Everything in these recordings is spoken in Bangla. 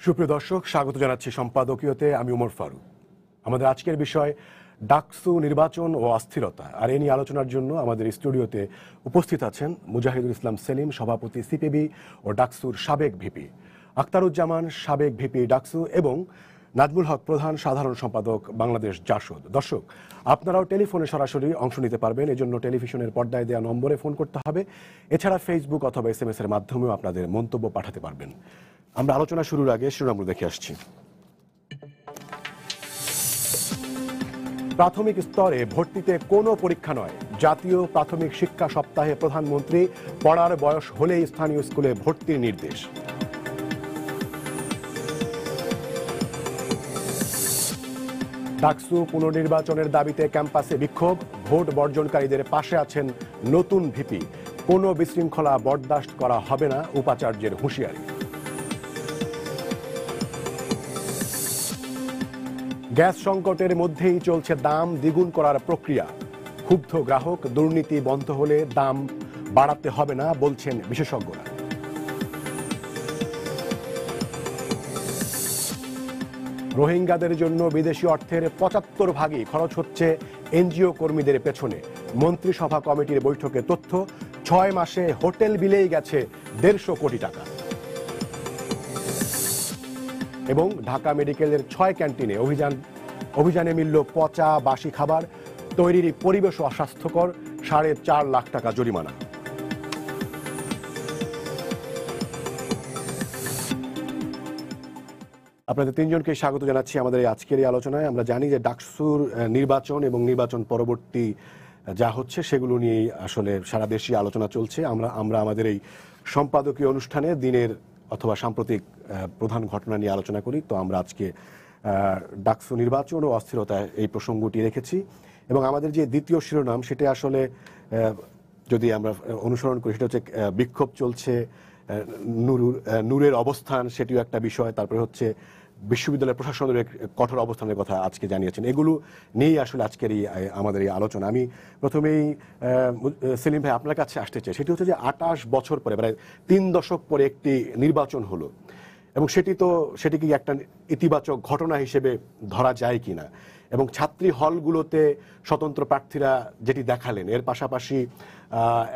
সুপ্রিয় দর্শক, স্বাগত জানাচ্ছি সম্পাদকীয়তে। আমি ওমর ফারুক। আমাদের আজকের বিষয় ডাকসু নির্বাচন ও অস্থিরতা। আর এ নিয়ে আলোচনার জন্য আমাদের স্টুডিওতে উপস্থিত আছেন মুজাহিদুল ইসলাম সেলিম, সভাপতি সিপিবি ও ডাকসুর সাবেক ভিপি, আখতারুজ্জামান, সাবেক ভিপি ডাকসু, এবং নাজমুল হক, প্রধান সাধারণ সম্পাদক বাংলাদেশ জাসদ। দর্শক, আপনারাও টেলিফোনে সরাসরি অংশ নিতে পারবেন। এজন্য টেলিভিশনের পর্দায় দেওয়া নম্বরে ফোন করতে হবে। এছাড়া ফেসবুক অথবা SMS এর মাধ্যমেও আপনাদের মন্তব্য পাঠাতে পারবেন। আমরা আলোচনা শুরুর আগে শিরোনামগুলো দেখে আসছি। প্রাথমিক স্তরে ভর্তিতে কোনো পরীক্ষা নয়, জাতীয় প্রাথমিক শিক্ষা সপ্তাহে প্রধানমন্ত্রী। পড়ার বয়স হলেই স্থানীয় স্কুলে ভর্তির নির্দেশ। ডাকসু পুনর্নির্বাচনের দাবিতে ক্যাম্পাসে বিক্ষোভ। ভোট বর্জনকারীদের পাশে আছেন নতুন ভিপি। কোনো বিশৃঙ্খলা বরদাস্ত করা হবে না, উপাচার্যের হুঁশিয়ারি। গ্যাস সংকটের মধ্যেই চলছে দাম দ্বিগুণ করার প্রক্রিয়া। ক্ষুব্ধ গ্রাহক, দুর্নীতি বন্ধ হলে দাম বাড়াতে হবে না বলছেন বিশেষজ্ঞরা। রোহিঙ্গাদের জন্য বিদেশি অর্থের ৭৫% খরচ হচ্ছে এনজিও কর্মীদের পেছনে। মন্ত্রিসভা কমিটির বৈঠকে তথ্য, ৬ মাসে হোটেল বিলেই গেছে ১৫০ কোটি টাকা। এবং ঢাকা মেডিকেলের ৬ ক্যান্টিনে অভিযানে মিলল পচা বাসি খাবার। তৈরির পরিবেশও অস্বাস্থ্যকর, ৪.৫ লাখ টাকা জরিমানা। আপনাদের তিনজনকে স্বাগত জানাচ্ছি আমাদের এই আজকের এই আলোচনায়। আমরা জানি যে ডাকসুর নির্বাচন এবং নির্বাচন পরবর্তী যা হচ্ছে সেগুলো নিয়েই আসলে সারা দেশে আলোচনা চলছে। আমরা আমাদের এই সম্পাদকীয় অনুষ্ঠানে দিনের অথবা সাম্প্রতিক প্রধান ঘটনা নিয়ে আলোচনা করি। তো আমরা আজকে ডাকসু নির্বাচন ও অস্থিরতা এই প্রসঙ্গটি রেখেছি। এবং আমাদের যে দ্বিতীয় শিরোনাম, সেটা আসলে যদি আমরা অনুসরণ করি, সেটা হচ্ছে বিক্ষোভ চলছে, নূরের অবস্থান, সেটিও একটা বিষয়। তারপরে হচ্ছে বিশ্ববিদ্যালয় প্রশাসনের কঠোর অবস্থানের কথা আজকে জানিয়েছেন। এগুলো নিয়েই আসলে আজকের আমাদের এই আলোচনা। আমি প্রথমেই সেলিম ভাই আপনার কাছে আসতে চাই। সেটি হচ্ছে যে ২৮ বছর পরে, প্রায় ৩ দশক পরে একটি নির্বাচন হলো, এবং সেটি কি একটা ইতিবাচক ঘটনা হিসেবে ধরা যায় কিনা, এবং ছাত্রী হলগুলোতে স্বতন্ত্র প্রার্থীরা যেটি দেখালেন, এর পাশাপাশি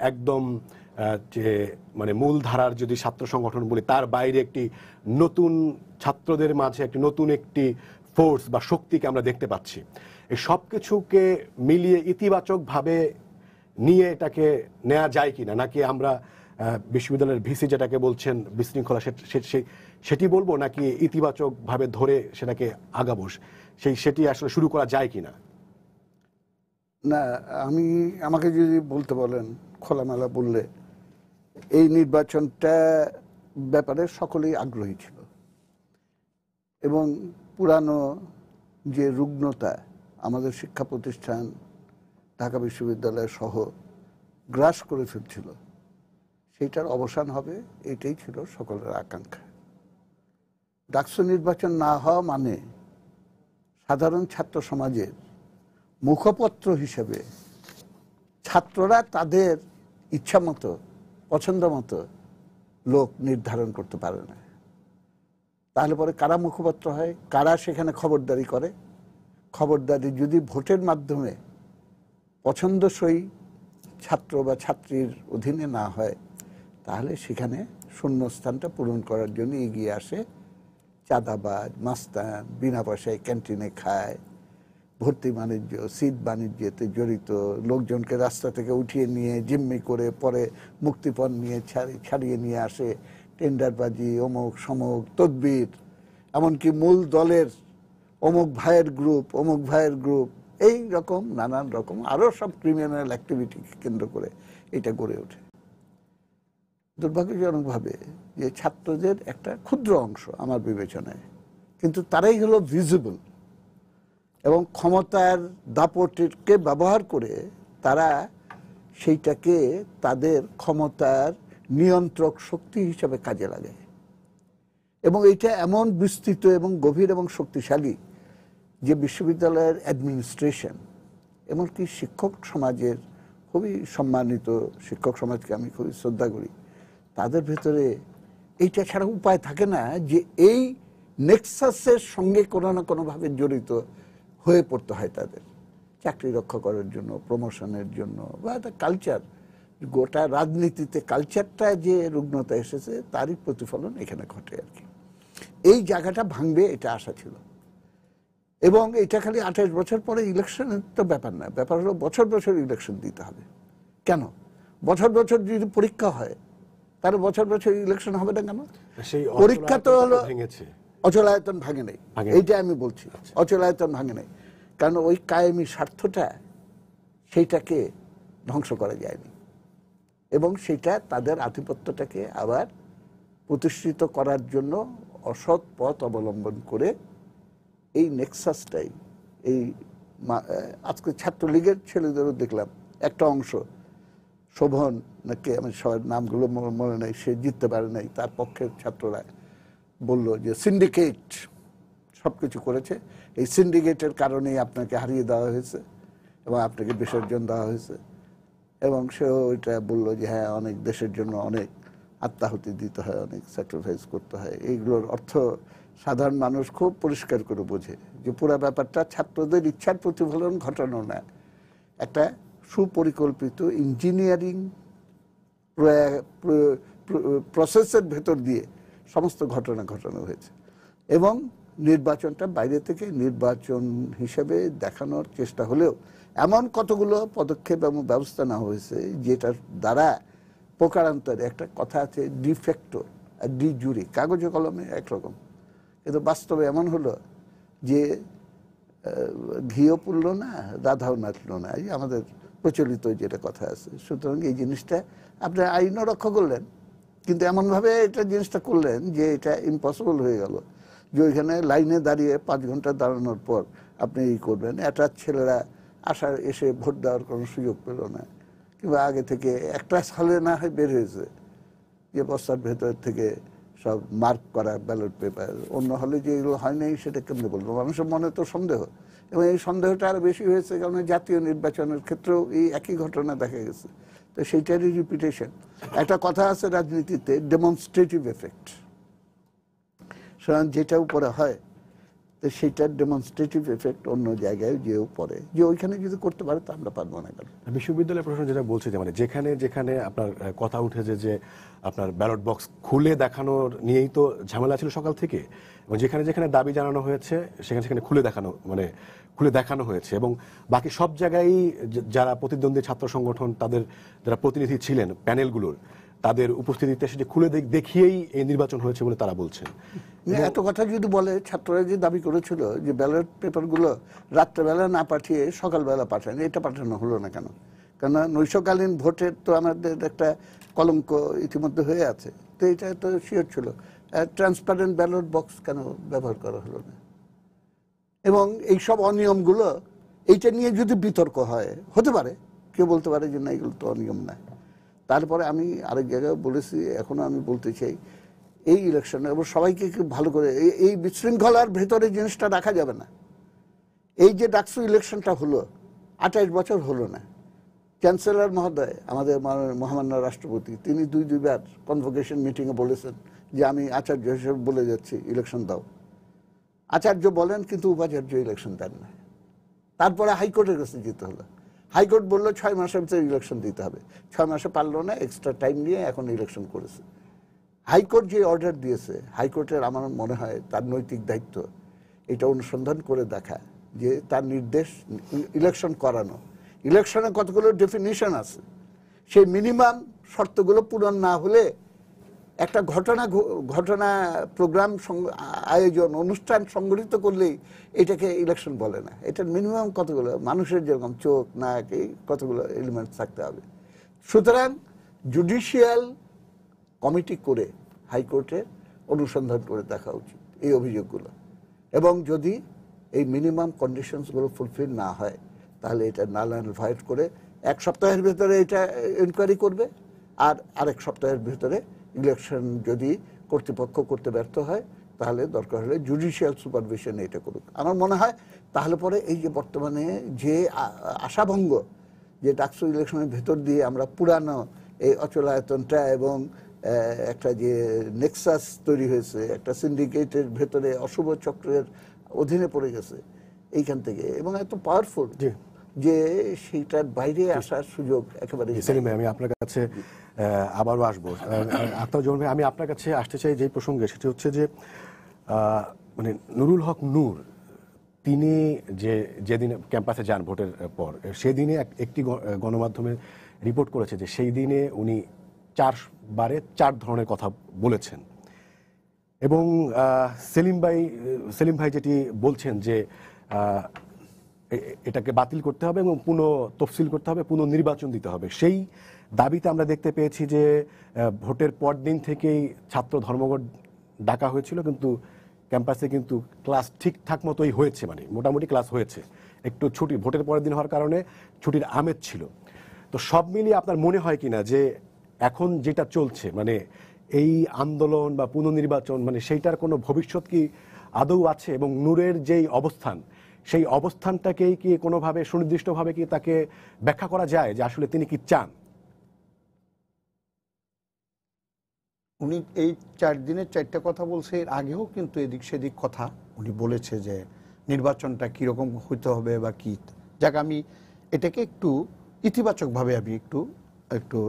একদম যে মানে মূল ধারার যদি ছাত্র সংগঠন বলি, তার বাইরে একটি নতুন ছাত্রদের মাঝে একটি ফোর্স বা শক্তিকে আমরা দেখতে পাচ্ছি। এই সব কিছুকে মিলিয়ে ইতিবাচকভাবে নিয়ে এটাকে নেওয়া যায় কিনা, নাকি আমরা বিশ্ববিদ্যালয়ের ভিসি যেটাকে বলছেন বিশৃঙ্খলা, সেটি বলবো, নাকি ইতিবাচকভাবে ধরে সেটাকে আগাবো, সেটি আসলে শুরু করা যায় কিনা? না, আমাকে যদি বলতে বলেন, খোলামেলা বললে, এই নির্বাচনটা ব্যাপারে সকলেই আগ্রহী ছিল, এবং পুরানো যে রুগ্নতা আমাদের শিক্ষা প্রতিষ্ঠান ঢাকা বিশ্ববিদ্যালয় সহ গ্রাস করে ফেলছিল, সেইটার অবসান হবে, এটাই ছিল সকলের আকাঙ্ক্ষা। ডাকসু নির্বাচন না হওয়া মানে সাধারণ ছাত্র সমাজের মুখপত্র হিসেবে ছাত্ররা তাদের ইচ্ছা মতো, পছন্দ মতো লোক নির্ধারণ করতে পারে না। তাহলে পরে কারা মুখপাত্র হয়, কারা সেখানে খবরদারি করে? খবরদারি যদি ভোটের মাধ্যমে পছন্দসই ছাত্র বা ছাত্রীর অধীনে না হয়, তাহলে সেখানে শূন্যস্থানটা পূরণ করার জন্য এগিয়ে আসে চাঁদাবাজ, মাস্তান, বিনা পয়সায় ক্যান্টিনে খায়, ভর্তি বাণিজ্য, সিট বাণিজ্যতে জড়িত লোকজনকে রাস্তা থেকে উঠিয়ে নিয়ে জিম্মি করে পরে মুক্তিপণ নিয়ে ছাড়িয়ে নিয়ে আসে, টেন্ডারবাজি, অমুক সমুক তদবির, এমনকি মূল দলের অমুক ভাইয়ের গ্রুপ, এই রকম নানান রকম আরও সব ক্রিমিনাল অ্যাক্টিভিটিকে কেন্দ্র করে এটা গড়ে ওঠে। দুর্ভাগ্যজনকভাবে যে ছাত্রদের একটা ক্ষুদ্র অংশ আমার বিবেচনায়, কিন্তু তারাই হলো ভিজিবল, এবং ক্ষমতার দাপটকে ব্যবহার করে তারা সেইটাকে তাদের ক্ষমতার নিয়ন্ত্রক শক্তি হিসাবে কাজে লাগায়। এবং এইটা এমন বিস্তৃত এবং গভীর এবং শক্তিশালী যে বিশ্ববিদ্যালয়ের অ্যাডমিনিস্ট্রেশন, এমনকি শিক্ষক সমাজের, খুবই সম্মানিত শিক্ষক সমাজকে আমি খুবই শ্রদ্ধা করি, তাদের ভেতরে এইটা ছাড়া উপায় থাকে না যে এই নেক্সাসের সঙ্গে কোনো না কোনোভাবে জড়িত হয়ে পড়তে হয় তাদের, চাকরি রক্ষা করার জন্য, প্রমোশনের জন্য, বা একটা কালচার, গোটা রাজনীতিতে কালচারটা যে রুগ্নতা এসেছে তারই প্রতিফলন এখানে ঘটে আর কি। এই জায়গাটা ভাঙবে এটা আশা ছিল। এবং এটা খালি 28 বছর পরে ইলেকশনের তো ব্যাপার না, ব্যাপার হলো বছর বছর ইলেকশন দিতে হবে। কেন বছর বছর যদি পরীক্ষা হয় তাহলে বছর বছর ইলেকশন হবে না কেন? সেই পরীক্ষা তো হলো ভেঙেছে, অচলায়তন ভাঙে নাই, এইটা আমি বলছি। অচলায়তন ভাঙে নাই কারণ ওই কায়েমি স্বার্থটা সেইটাকে ধ্বংস করা যায়নি, এবং সেটা তাদের আধিপত্যটাকে আবার প্রতিষ্ঠিত করার জন্য অসৎ পথ অবলম্বন করে এই নেক্সাসটাই, এই আজকে ছাত্রলীগের ছেলেদেরও দেখলাম একটা অংশ, শোভন নাকি, আমি সবার নামগুলো মনে নেই, সে জিততে পারে নাই, তার পক্ষের ছাত্ররা বলল যে সিন্ডিকেট সবকিছু করেছে, এই সিন্ডিকেটের কারণেই আপনাকে হারিয়ে দেওয়া হয়েছে এবং আপনাকে বিসর্জন দেওয়া হয়েছে। এবং সেও ওইটা বলল যে হ্যাঁ, অনেক দেশের জন্য অনেক আত্মাহুতি দিতে হয়, অনেক স্যাক্রিফাইস করতে হয়। এইগুলোর অর্থ সাধারণ মানুষ খুব পরিষ্কার করে বোঝে যে পুরো ব্যাপারটা ছাত্রদের ইচ্ছার প্রতিফলন ঘটানো না, একটা সুপরিকল্পিত ইঞ্জিনিয়ারিং প্রসেসের ভেতর দিয়ে সমস্ত ঘটনা ঘটানো হয়েছে। এবং নির্বাচনটা বাইরে থেকে নির্বাচন হিসেবে দেখানোর চেষ্টা হলেও এমন কতগুলো পদক্ষেপ এবং ব্যবস্থা নেওয়া হয়েছে যেটার দ্বারা প্রকারান্তরে, একটা কথা আছে ডিফেক্টো আর ডি জুরি, কাগজে কলমে একরকম, কিন্তু বাস্তবে এমন হলো যে ঘিও পুড়ল না, রাধাও নাচলো না, এই আমাদের প্রচলিত যেটা কথা আছে। সুতরাং এই জিনিসটা আপনি আইনও রক্ষা করলেন, কিন্তু এমনভাবে এটা জিনিসটা করলেন যে এটা ইম্পসিবল হয়ে গেল, যে ওইখানে লাইনে দাঁড়িয়ে 5 ঘন্টা দাঁড়ানোর পর আপনি এই করবেন। একটা ছেলেরা এসে ভোট দেওয়ার কোনো সুযোগ পেল না, কিংবা আগে থেকে একটা সালে না হয় বের হয়েছে যে বস্তার ভেতর থেকে সব মার্ক করা ব্যালট পেপার, অন্য হলে যে এগুলো হয় নাই সেটা কেমনে বলবো? মানুষের মনে তো সন্দেহ, এবং এই সন্দেহটা আরো বেশি হয়েছে কারণ জাতীয় নির্বাচনের ক্ষেত্রেও এই একই ঘটনা দেখা গেছে। তো সেইটারই রিপিটেশন। একটা কথা আছে রাজনীতিতে, ডেমনস্ট্রেটিভ এফেক্ট, যেটা উপরে হয় তো সেইটার ডেমনস্ট্রেটিভ এফেক্ট অন্য জায়গায় যেও পড়ে, যে ওইখানে যদি করতে পারে তা আমরা পারবো না কেন? বিশ্ববিদ্যালয় প্রশাসন যেটা বলছে যে মানে যেখানে যেখানে আপনার কথা উঠেছে যে আপনার ব্যালট বক্স খুলে দেখানোর নিয়েই তো ঝামেলা ছিল সকাল থেকে, এবং যেখানে যেখানে দাবি জানানো হয়েছে সেখানে সেখানে খুলে দেখানো হয়েছে, এবং বাকি সব জায়গায় যারা প্রতিদ্বন্দ্বী ছাত্র সংগঠন তাদের যারা প্রতিনিধি ছিলেন প্যানেলগুলোর, তাদের উপস্থিতিতে সেটা খুলে দেখিয়েই এই নির্বাচন হয়েছে বলে তারা বলছেন। এত কথা যদি বলে, ছাত্ররা যে দাবি করেছিল যে ব্যালট পেপারগুলো রাত্রেবেলা না পাঠিয়ে সকালবেলা পাঠান, এটা পাঠানো হলো না কেন? কেন নৈশকালীন ভোটের তো আমাদের একটা কলঙ্ক ইতিমধ্যে হয়ে আছে, তো এটা তো শিওর ছিল। ট্রান্সপারেন্ট ব্যালট বক্স কেন ব্যবহার করা হলো না? এবং এইসব অনিয়মগুলো, এইটা নিয়ে যদি বিতর্ক হয়, হতে পারে কেউ বলতে পারে যে না এগুলো তো অনিয়ম না। তারপরে আমি আরেক জায়গায় বলেছি, এখনো আমি বলতে চাই, এই ইলেকশনে এবং সবাইকে ভালো করে এই বিশৃঙ্খলার ভেতরে জিনিসটা রাখা যাবে না। এই যে ডাকসু ইলেকশনটা হলো, 28 বছর হলো না। চ্যান্সেলর মহোদয়, আমাদের মহামান্য রাষ্ট্রপতি, তিনি দুইবার কনভোকেশন মিটিংয়ে বলেছেন যে আমি আচার্য হিসেবে বলে যাচ্ছি ইলেকশন দাও। আচার্য বলেন কিন্তু উপাচার্য ইলেকশন দেন না। তারপরে হাইকোর্টের কাছে যেতে হলো, হাইকোর্ট বললো 6 মাসের ভিতরে ইলেকশন দিতে হবে। 6 মাসে পারলো না, এক্সট্রা টাইম নিয়ে এখন ইলেকশন করেছে। হাইকোর্ট যে অর্ডার দিয়েছে, হাইকোর্টের আমার মনে হয় তার নৈতিক দায়িত্ব এটা অনুসন্ধান করে দেখা যে তার নির্দেশ ইলেকশন করানো। ইলেকশনে কতগুলো ডেফিনিশন আছে, সেই মিনিমাম শর্তগুলো পূরণ না হলে একটা ঘটনা প্রোগ্রাম আয়োজন অনুষ্ঠান সংগঠিত করলেই এটাকে ইলেকশন বলে না। এটার মিনিমাম কতগুলো, মানুষের যেরকম চোখ নাক, এই কতগুলো এলিমেন্ট থাকতে হবে। সুতরাং জুডিশিয়াল কমিটি করে হাইকোর্টে অনুসন্ধান করে দেখা উচিত এই অভিযোগগুলো, এবং যদি এই মিনিমাম কন্ডিশনসগুলো ফুলফিল না হয় তাহলে এটা নাল অ্যান্ড ভয়েড করে 1 সপ্তাহের ভেতরে এটা ইনকোয়ারি করবে, আর আরেক সপ্তাহের ভেতরে ইলেকশন যদি কর্তৃপক্ষ করতে ব্যর্থ হয় তাহলে দরকার হলে জুডিশিয়াল সুপারভিশন এটা করুক। আমার মনে হয় তাহলে পরে এই যে বর্তমানে যে আশাভঙ্গ, যে ডাকসু ইলেকশনের ভেতর দিয়ে আমরা পুরানো এই অচলায়তনটা এবং একটা যে নেক্সাস তৈরি হয়েছে, একটা সিন্ডিকেটের ভেতরে অশুভ চক্রের অধীনে পড়ে গেছে এইখান থেকে, এবং এত পাওয়ারফুল যে সেইটার বাইরে আসার সুযোগ একেবারে। সেলিম ভাই, আমি আপনার কাছে আবারও আসবো। আখতার জমান ভাই, আমি আপনার কাছে আসতে চাই যে প্রসঙ্গে, সেটি হচ্ছে যে মানে নুরুল হক নূর তিনি যেদিন ক্যাম্পাসে যান ভোটের পর, সেদিনে একটি গণমাধ্যমে রিপোর্ট করেছে যে সেই দিনে উনি 4 ধরনের কথা বলেছেন। এবং সেলিম ভাই যেটি বলছেন যে এটাকে বাতিল করতে হবে এবং পুনঃ তফসিল করতে হবে, পুনঃ নির্বাচন দিতে হবে, সেই দাবিতে আমরা দেখতে পেয়েছি যে ভোটের পর দিন থেকেই ছাত্র ধর্মঘট ডাকা হয়েছিল, কিন্তু ক্যাম্পাসে কিন্তু ক্লাস ঠিকঠাক মতোই হয়েছে, মানে মোটামুটি ক্লাস হয়েছে। একটু ছুটি, ভোটের পরের দিন হওয়ার কারণে ছুটির আমেজ ছিল। তো সব মিলিয়ে আপনার মনে হয় কিনা যে এখন যেটা চলছে, মানে এই আন্দোলন বা পুনর্নির্বাচন, মানে সেইটার কোনো ভবিষ্যৎ কি আদৌ আছে? এবং নূরের যেই অবস্থান, সেই অবস্থানটাকেই কি কোনোভাবে সুনির্দিষ্টভাবে কি তাকে ব্যাখ্যা করা যায় যে আসলে তিনি কি চান? উনি এই 4 দিনের 4টা কথা বলছে, এর আগেও কিন্তু এদিক সেদিক কথা উনি বলেছে যে নির্বাচনটা কীরকম হইতে হবে বা কী। যাক, আমি এটাকে একটু ইতিবাচকভাবে আমি একটু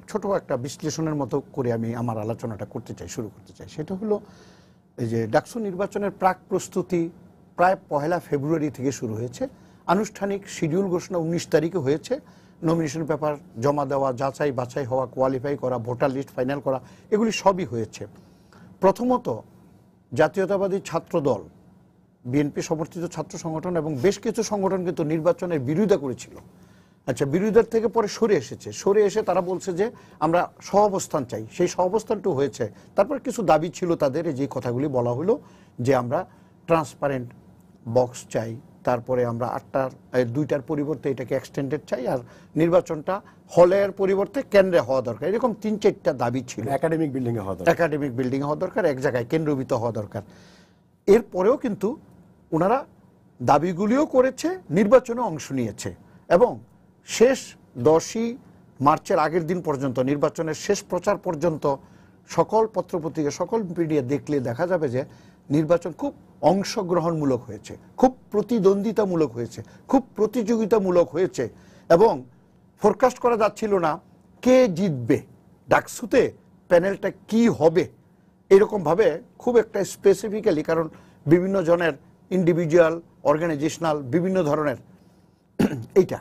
ছোট একটা বিশ্লেষণের মতো করে আমি আমার আলোচনাটা শুরু করতে চাই। সেটা হলো এই যে ডাকসু নির্বাচনের প্রাক প্রস্তুতি প্রায় 1 ফেব্রুয়ারি থেকে শুরু হয়েছে। আনুষ্ঠানিক শিডিউল ঘোষণা 19 তারিখে হয়েছে। নমিনেশন পেপার জমা দেওয়া, যাচাই বাছাই হওয়া, কোয়ালিফাই করা, ভোটার লিস্ট ফাইনাল করা, এগুলি সবই হয়েছে। প্রথমত জাতীয়তাবাদী ছাত্র দল, বিএনপি সমর্থিত ছাত্র সংগঠন এবং বেশ কিছু সংগঠন কিন্তু নির্বাচনের বিরোধিতা করেছিল। আচ্ছা, বিরোধিতার থেকে পরে সরে এসে তারা বলছে যে আমরা সহাবস্থান চাই। সেই সহাবস্থানটু হয়েছে। তারপর কিছু দাবি ছিল তাদের, যে কথাগুলি বলা হলো যে আমরা ট্রান্সপারেন্ট বক্স চাই, তারপরে আমরা 2টার পরিবর্তে এটাকে এক্সটেন্ডেড চাই, আর নির্বাচনটা হলের পরিবর্তে কেন্দ্রে হওয়া দরকার। এরকম 3-4টা দাবি ছিল। একাডেমিক বিল্ডিংয়ে হওয়া দরকার, এক জায়গায় কেন্দ্রীভূত হওয়া দরকার। এরপরেও কিন্তু ওনারা দাবিগুলিও করেছে, নির্বাচনে অংশ নিয়েছে, এবং শেষ 10ই মার্চের আগের দিন পর্যন্ত, নির্বাচনের শেষ প্রচার পর্যন্ত সকল পত্রপত্রিকা, সকল মিডিয়া দেখলে দেখা যাবে যে নির্বাচন খুব অংশগ্রহণমূলক হয়েছে, খুব প্রতিদ্বন্দ্বিতামূলক হয়েছে, খুব প্রতিযোগিতামূলক হয়েছে, এবং ফোরকাস্ট করা যাচ্ছিল না কে জিতবে, ডাকসুতে প্যানেলটা কি হবে, এরকমভাবে খুব একটা স্পেসিফিক্যালি, কারণ বিভিন্ন জনের ইন্ডিভিজুয়াল, অর্গানাইজেশনাল, বিভিন্ন ধরনের এইটা।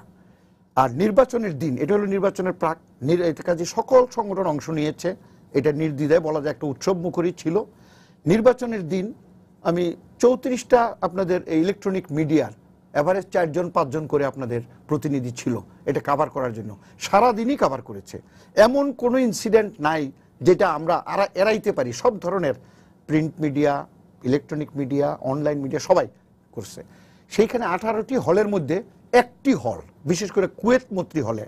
আর নির্বাচনের দিন, এটা হলো নির্বাচনের প্রাক, কাজে সকল সংগঠন অংশ নিয়েছে, এটা নির্দ্বিধায় বলা যায় একটা উৎসব মুখরই ছিল। নির্বাচনের দিন আমি 34টা আপনাদের এই ইলেকট্রনিক মিডিয়ার এভারেজ 4-5 করে আপনাদের প্রতিনিধি ছিল এটা কাভার করার জন্য, সারাদিনই কাভার করেছে। এমন কোনো ইনসিডেন্ট নাই যেটা আমরা এড়াইতে পারি। সব ধরনের print media, electronic media, online media সবাই করছে। সেইখানে 18টি হলের মধ্যে একটি হল, বিশেষ করে কুয়েত মৈত্রী হলে,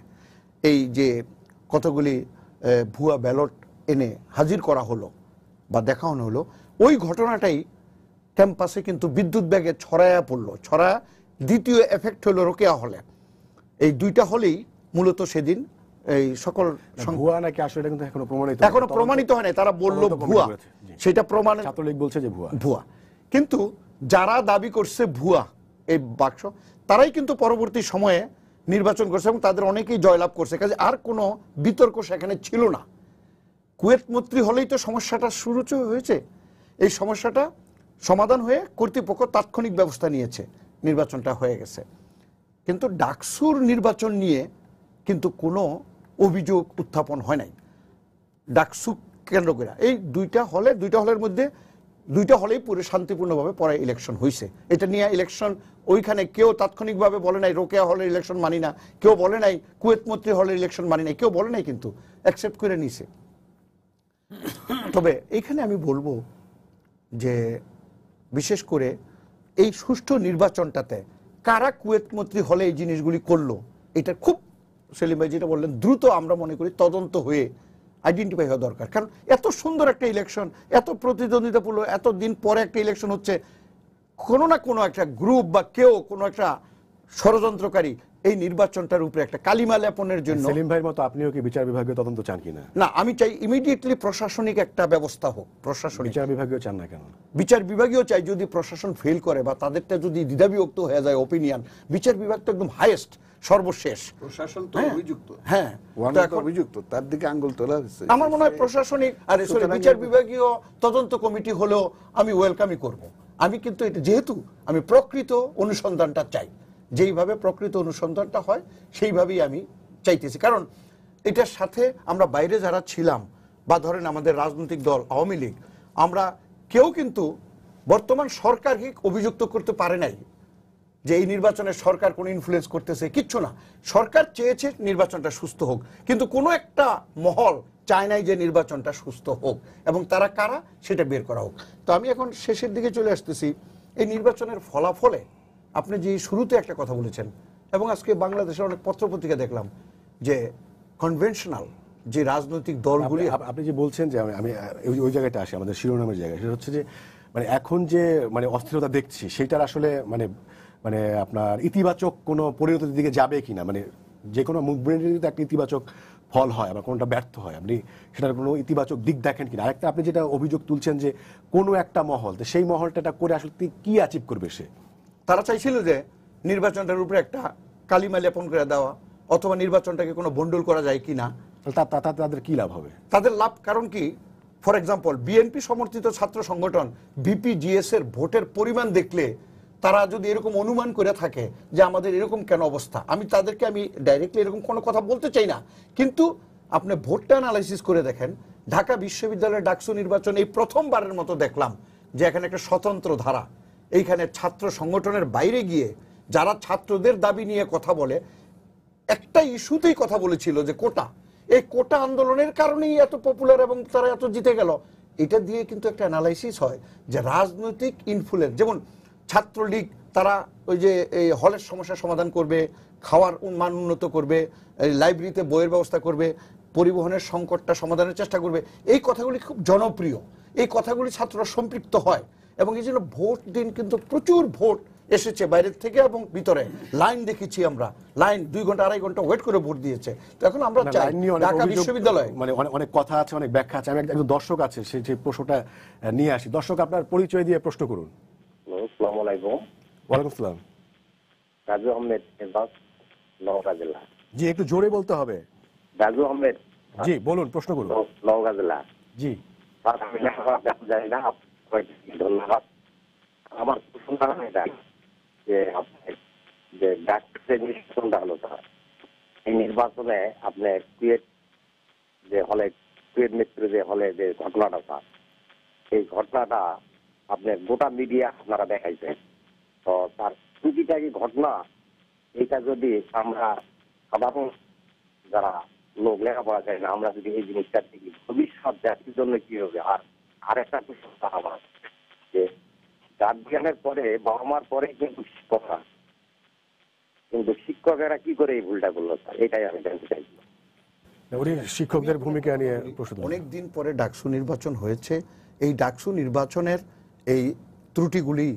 এই যে কতগুলি ভুয়া ব্যালট এনে হাজির করা হলো বা দেখানো হলো, ওই ঘটনাটাই ক্যাম্পাসে কিন্তু বিদ্যুৎ ব্যাগে ছড়ায়া পড়লো। দ্বিতীয় এফেক্ট হলো রোকেয়া হলে। এই 2টা হলেই মূলত সেদিন এই সকল ভুয়া নাকি আসলে এটা কিন্তু এখনো প্রমাণিত হয় নাই, তারা বলল ভুয়া, সেটা প্রমাণ ছাত্রলীগ বলছে যে ভুয়া। কিন্তু যারা দাবি করছে ভুয়া এই বাক্স, তারাই কিন্তু পরবর্তী সময়ে নির্বাচন করছে এবং তাদের অনেকেই জয়লাভ করছে। কাজে আর কোনো বিতর্ক সেখানে ছিল না। কুয়েত মৈত্রী হলেই তো সমস্যাটা শুরু হয়েছে। এই সমস্যাটা সমাধান হয়ে কর্তৃপক্ষ তাৎক্ষণিক ব্যবস্থা নিয়েছে, নির্বাচনটা হয়ে গেছে। কিন্তু ডাকসুর নির্বাচন নিয়ে কিন্তু কোনো অভিযোগ উত্থাপন হয় নাই ডাকসু কেন্দ্র করে। এই 2টা হলের মধ্যে 2টা হলেই পুরো শান্তিপূর্ণভাবে পরে ইলেকশন হয়েছে। এটা নিয়ে ইলেকশন ওইখানে কেউ তাৎক্ষণিকভাবে বলে নাই রোকেয়া হলের ইলেকশন মানি না, কেউ বলে নাই কুয়েত মৈত্রী হলের ইলেকশন মানি নাই, কেউ বলে নাই, কিন্তু অ্যাকসেপ্ট করে নিছে। তবে এইখানে আমি বলবো যে বিশেষ করে এই সুষ্ঠু নির্বাচনটাতে কারা কুয়েত মৈত্রী হলে এই জিনিসগুলি করলো, এটা খুব, সেলিম ভাই যেটা বললেন, দ্রুত আমরা মনে করি তদন্ত হয়ে আইডেন্টিফাই হওয়া দরকার। কারণ এত সুন্দর একটা ইলেকশন, এত প্রতিদ্বন্দ্বিতাপূর্ণ, এত দিন পরে একটা ইলেকশন হচ্ছে, কোনো না কোনো একটা গ্রুপ বা কেউ, কোনো একটা ষড়যন্ত্রকারী এই নির্বাচনটার উপরে একটা কালিমা লেপনের জন্য। সেলিম ভাইয়ের মতো আপনিও কি বিচার বিভাগীয় তদন্ত চান কিনা? না, আমি চাই ইমিডিয়েটলি প্রশাসনিক একটা ব্যবস্থা হোক। প্রশাসনিক, বিচার বিভাগীয় চান না কেন? বিচার বিভাগীয় চাই। যদি প্রশাসন ফেল করে বা তাদেরটা যদি দ্বিধাবিভক্ত হয়ে যায় ওপিনিয়ন, বিচার বিভাগ তো একদম হাইয়েস্ট, সর্বশেষ। প্রশাসন তো অভিযুক্ত, হ্যাঁ, তো এখন অভিযুক্ত, তার দিকে আঙ্গুল তোলা হচ্ছে। আমার মনে হয় প্রশাসনিক আর বিচার বিভাগীয় তদন্ত কমিটি হলেও আমি ওয়েলকামই করব। আমি কিন্তু এটা যেহেতু আমি প্রকৃত অনুসন্ধানটা চাই, যেইভাবে প্রকৃত অনুসন্ধানটা হয় সেইভাবেই আমি চাইতেছি। কারণ এটার সাথে আমরা বাইরে যারা ছিলাম বা ধরেন আমাদের রাজনৈতিক দল আওয়ামী লীগ, আমরা কেউ কিন্তু বর্তমান সরকারকে অভিযুক্ত করতে পারে নাই যে এই নির্বাচনে সরকার কোনো ইনফ্লুয়েন্স করতেছে, কিচ্ছু না। সরকার চেয়েছে নির্বাচনটা সুস্থ হোক, কিন্তু কোনো একটা মহল চায় নাই যে নির্বাচনটা সুস্থ হোক, এবং তারা কারা সেটা বের করা হোক। তো আমি এখন শেষের দিকে চলে আসতেছি। এই নির্বাচনের ফলাফলে আপনি যে শুরুতে একটা কথা বলেছেন, এবং আজকে বাংলাদেশের অনেক পত্রপত্রিকা দেখলাম যে কনভেনশনাল যে রাজনৈতিক দলগুলি, আপনি যে বলছেন যে আমি ওই জায়গাটা আসি, আমাদের শিরোনামের জায়গায়, সেটা হচ্ছে যে মানে এখন যে মানে অস্থিরতা দেখছি সেটার আসলে মানে মানে আপনার ইতিবাচক কোনো পরিণতির দিকে যাবে কিনা, মানে যে কোনো মুভমেন্টের যদি একটা ইতিবাচক ফল হয় আবার কোনোটা ব্যর্থ হয়, আপনি সেটার কোনো ইতিবাচক দিক দেখেন কিনা? আরেকটা আপনি যেটা অভিযোগ তুলছেন যে কোনো একটা মহল, তো সেই মহলটা করে আসলে কি অ্যাচিভ করবে সে? তারা চাইছিল যে নির্বাচনটার উপরে একটা কালিমা লেপন করে দেওয়া, অথবা নির্বাচনটাকে কোনো বন্ডল করা যায় কিনা। তাদের কি লাভ হবে? তাদের লাভ কারণ কি? ফর এক্সাম্পল, বিএনপি সমর্থিত ছাত্র সংগঠন বিপিজিএস এর ভোটের পরিমাণ দেখলে তারা যদি এরকম অনুমান করে থাকে যে আমাদের এরকম কেন অবস্থা, আমি তাদেরকে আমি ডাইরেক্টলি এরকম কোনো কথা বলতে চাই না, কিন্তু আপনি ভোটটা অ্যানালাইসিস করে দেখেন, ঢাকা বিশ্ববিদ্যালয়ের ডাকসু নির্বাচন এই প্রথমবারের মতো দেখলাম যে এখানে একটা স্বতন্ত্র ধারা, এইখানে ছাত্র সংগঠনের বাইরে গিয়ে যারা ছাত্রদের দাবি নিয়ে কথা বলে, একটা ইস্যুতেই কথা বলেছিল যে কোটা, এই কোটা আন্দোলনের কারণেই এত পপুলার এবং তারা এত জিতে গেল। এটা দিয়ে কিন্তু একটা অ্যানালাইসিস হয় যে রাজনৈতিক ইনফ্লুয়েন্স, যেমন ছাত্রলীগ তারা ওই যে এই হলের সমস্যার সমাধান করবে, খাওয়ার মান উন্নত করবে, লাইব্রেরিতে বইয়ের ব্যবস্থা করবে, পরিবহনের সংকটটা সমাধানের চেষ্টা করবে, এই কথাগুলি খুব জনপ্রিয়, এই কথাগুলি ছাত্ররা সম্পৃক্ত হয়, এবং এই জন্য ভোট দিন কিন্তু প্রচুর ভোট এসেছে বাইরের থেকে এবং ভিতরে। লাইন দেখেছি আমরা, লাইন 2 ঘন্টা 2.5 ঘন্টা ওয়েট করে ভোট দিয়েছে। তো এখন আমরা চাই ঢাকা বিশ্ববিদ্যালয়, মানে অনেক কথা আছে, অনেক ব্যাখ্যা আছে। আমি একজন দর্শক আছে, সেই প্রশ্নটা নিয়ে আসি। দর্শক, আপনার পরিচয় দিয়ে প্রশ্ন করুন। আসসালামু আলাইকুম। ওয়ালাইকুম আসসালাম। রাজু আহমেদ, নওগাঁ জেলা। জি, একটু জোরে বলতে হবে। রাজু আহমেদ, জি বলুন, প্রশ্ন করুন। নওগাঁ জেলা। জি, আমি জানি না, ধন্যবাদ। আমার প্রশ্ন এটা যে আপনি যে ডাক্তারের নির্বাচনটা হলো, এই নির্বাচনে আপনি কুয়েট যে হলে, কুয়েট মিত্র যে হলে যে ঘটনাটা, স্যার এই ঘটনাটা আপনার গোটা মিডিয়া আপনারা দেখাইছেন, তো তার ত্রুটিটা কি ঘটনা, এইটা যদি আমরা সাধারণ যারা লোক লেখাপড়া চাই না, আমরা যদি এই জিনিসটা দেখি, ভবিষ্যৎ জাতির জন্য কি হবে? আর আরেকটা প্রশ্ন আমার যে গার্জিয়ানের পরে, বাবা মার পরে কিন্তু শিক্ষকরা, কিন্তু শিক্ষকেরা কি করে এই ভুলটা করলো, স্যার এটাই আমি জানতে চাইছি। উনি শিক্ষকদের ভূমিকা নিয়ে প্রশ্ন। অনেক দিন পরে ডাকসু নির্বাচন হয়েছে, এই ডাকসু নির্বাচনের এই ত্রুটিগুলি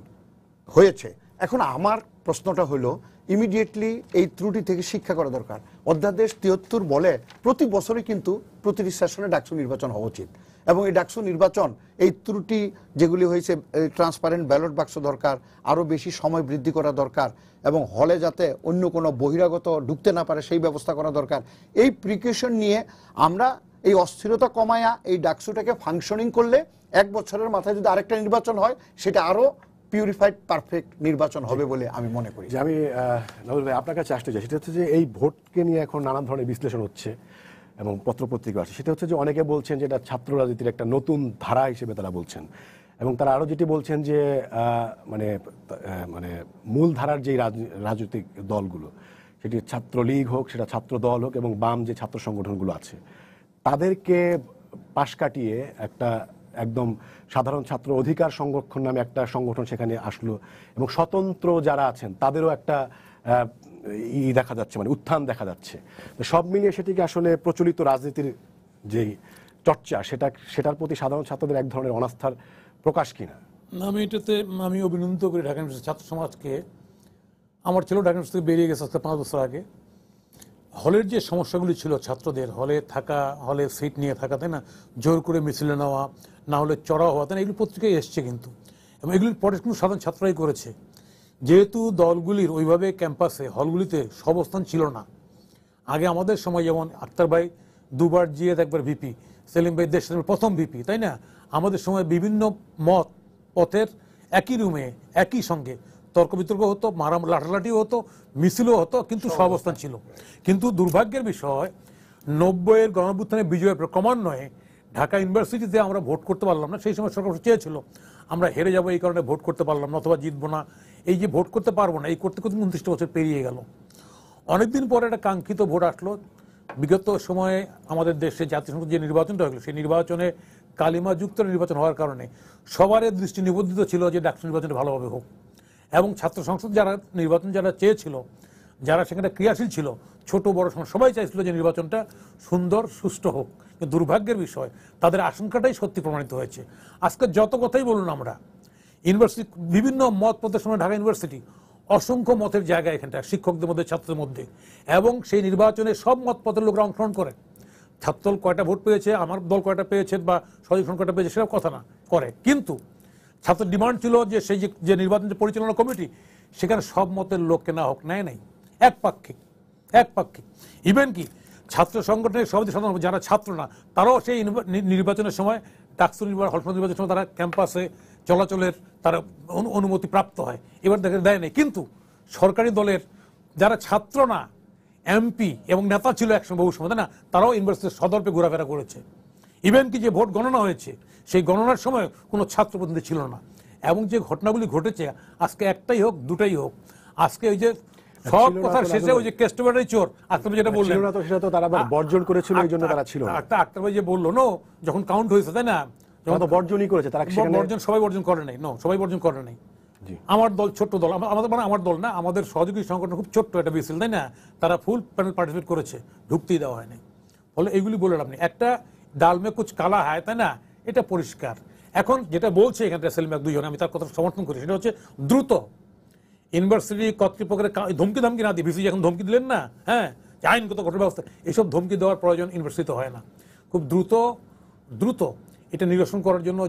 হয়েছে। এখন আমার প্রশ্নটা হলো, ইমিডিয়েটলি এই ত্রুটি থেকে শিক্ষা করা দরকার। অধ্যাদেশ 73 বলে প্রতি বছরই কিন্তু প্রতিটি সেশনে ডাকসু নির্বাচন হওয়া উচিত, এবং এই ডাকসু নির্বাচন এই ত্রুটি যেগুলি হয়েছে, ট্রান্সপারেন্ট ব্যালট বাক্স দরকার, আরও বেশি সময় বৃদ্ধি করা দরকার, এবং হলে যাতে অন্য কোনো বহিরাগত ঢুকতে না পারে সেই ব্যবস্থা করা দরকার। এই প্রিকশন নিয়ে আমরা এই অস্থিরতা কমায়া এই ডাকসুটাকে ফাংশনিং করলে 1 বছরের মাথায় যদি আরেকটা নির্বাচন হয়, সেটা আরও পিউরিফাইড পারফেক্ট নির্বাচন হবে বলে আমি মনে করি। যে আমি নজরুল ভাই আপনার কাছে আসতে চাই, সেটা হচ্ছে যে এই ভোটকে নিয়ে এখন নানান ধরনের বিশ্লেষণ হচ্ছে এবং পত্রপত্রিকা আছে। সেটা হচ্ছে যে অনেকে বলছেন যে এটা ছাত্র রাজনীতির একটা নতুন ধারা হিসেবে তারা বলছেন, এবং তারা আরও যেটি বলছেন যে মানে মানে মূল ধারার যে রাজনৈতিক দলগুলো, সেটি ছাত্রলীগ হোক, সেটা ছাত্র দল হোক, এবং বাম যে ছাত্র সংগঠনগুলো আছে, তাদেরকে পাশ কাটিয়ে একটা একদম সাধারণ ছাত্র অধিকার সংরক্ষণ নামে একটা সংগঠন সেখানে আসলো, এবং স্বতন্ত্র যারা আছেন তাদেরও একটা দেখা যাচ্ছে, মানে উত্থান দেখা যাচ্ছে। তো সব মিলিয়ে সেটিকে আসলে প্রচলিত রাজনীতির যে চর্চা, সেটার প্রতি সাধারণ ছাত্রদের এক ধরনের অনাস্থার প্রকাশ কিনা? আমি এটাতে আমি অভিনন্দিত করি ঢাকা ছাত্র সমাজকে। আমার ছেলে ঢাকা ইউনিভার্সিটি থেকে বেরিয়ে গেছে আজকে 5 বছর আগে। হলের যে সমস্যাগুলি ছিল ছাত্রদের, হলে থাকা, হলে সিট নিয়ে থাকা, তাই না, জোর করে মিছিলে নেওয়া, না হলে চড়া হওয়া, তাই না, এগুলি পত্রিকায় এসছে কিন্তু, এবং এগুলির পরে কিন্তু সাধারণ ছাত্ররাই করেছে। যেহেতু দলগুলির ওইভাবে ক্যাম্পাসে হলগুলিতে সবস্থান ছিল না, আগে আমাদের সময় যেমন আক্তার ভাই 2 বার জিএ, একবার ভিপি, সেলিম ভাই দেশের প্রথম ভিপি, তাই না, আমাদের সময় বিভিন্ন মত পথের একই রুমে একই সঙ্গে তর্ক বিতর্ক হতো, লাঠালাঠিও হতো, মিছিলও হতো, কিন্তু সহাবস্থান ছিল। কিন্তু দুর্ভাগ্যের বিষয় 90-এর গণঅভ্যুত্থানের বিজয়ের পর ক্রমান্বয়ে ঢাকা ইউনিভার্সিটিতে আমরা ভোট করতে পারলাম না। সেই সময় সরকার চেয়েছিল আমরা হেরে যাবো, এই কারণে ভোট করতে পারলাম না, অথবা জিতবো না। এই যে ভোট করতে পারবো না, এই করতে করতে 29 বছর পেরিয়ে গেল। অনেকদিন পরে একটা কাঙ্ক্ষিত ভোট আসলো। বিগত সময়ে আমাদের দেশে জাতীয় সংসদ যে নির্বাচনটা হলো, সেই নির্বাচনে কালিমাযুক্ত নির্বাচন হওয়ার কারণে সবারই দৃষ্টি নিবদ্ধিত ছিল যে ডাকসু নির্বাচনটা ভালোভাবে হোক, এবং ছাত্র সংসদ যারা নির্বাচন যারা চেয়েছিল, যারা সেখানে ক্রিয়াশীল ছিল, ছোট বড় সবাই চাইছিল যে নির্বাচনটা সুন্দর সুষ্ঠু হোক। কিন্তু দুর্ভাগ্যের বিষয় তাদের আশঙ্কাটাই সত্যি প্রমাণিত হয়েছে। আজকে যত কথাই বলুন আমরা, ইউনিভার্সিটি বিভিন্ন মত প্রদর্শনে ঢাকা ইউনিভার্সিটি অসংখ্য মতের জায়গা এখানটা, শিক্ষকদের মধ্যে, ছাত্রদের মধ্যে, এবং সেই নির্বাচনে সব মত পথের লোকরা অংশগ্রহণ করে। ছাত্রদল কয়টা ভোট পেয়েছে, আমার দল কয়টা পেয়েছে, বা সদস্য কয়টা পেয়েছে, সেসব কথা না করে, কিন্তু ছাত্র ডিমান্ড ছিল যে সেই যে নির্বাচন পরিচালনা কমিটি, সেখানে সব মতের লোককে না হোক, নেয় নাই, একপাক্ষিক। ইভেন কি ছাত্র সংগঠনের সভাপতি সাধারণ যারা ছাত্র না, তারাও সেই নির্বাচনের সময় ডাকসু নির্বাচনের সময় তারা ক্যাম্পাসে চলাচলের তারা অনুমতি প্রাপ্ত হয়। এবার দেখে দেয় নাই। কিন্তু সরকারি দলের যারা ছাত্র না, এমপি এবং নেতা ছিল একসময়, বহু সময়, তাই না, তারাও ইউনিভার্সিটির সদর্পে ঘোরাফেরা করেছে। ইভেন কি যে ভোট গণনা হয়েছে, সেই গণনার সময় কোনো ছাত্র প্রতিনিধি ছিল না। এবং যে ঘটনাগুলি ঘটেছে, আজকে একটাই হোক, দুটাই হোক, আজকে ওই যে সব কথার শেষে ওই যে কেষ্টবাড়ি চোর, আক্তার ভাই যেটা বললেন, সেটা তো তারা বর্জন করেছিল, এই জন্য তারা ছিল না। আক্তার ভাই যে বললো নো, যখন কাউন্ট হয়েছে, তাই না, যখন বর্জনই করেছে তারা, বর্জন সবাই বর্জন করে নাই, সবাই বর্জন করে নাই। আমার দল, ছোট্ট দল, আমাদের মানে আমার দল না, আমাদের সহযোগী সংগঠন খুব ছোট্ট একটা বিসিল, তাই না, তারা ফুল প্যানেল পার্টিসিপেট করেছে, ঢুকতেই দেওয়া হয়নি। ফলে এইগুলি বললেন আপনি, একটা ডাল মে কুচ কালা হয়, তাই না, এটা পরিষ্কার। এখন যেটা বলছে এখানে সেলিম এক দুইজন, আমি তার কথা সমর্থন করি, সেটা হচ্ছে দ্রুত ইউনিভার্সিটি কর্তৃপক্ষের ধমকি না দিয়ে, ভিসি এখন ধমকি দিলেন না, হ্যাঁ, আইনগত কঠোর ব্যবস্থা, এইসব ধমকি দেওয়ার প্রয়োজন ইউনিভার্সিটিতে হয় না। খুব দ্রুত এটা নিরসন করার জন্য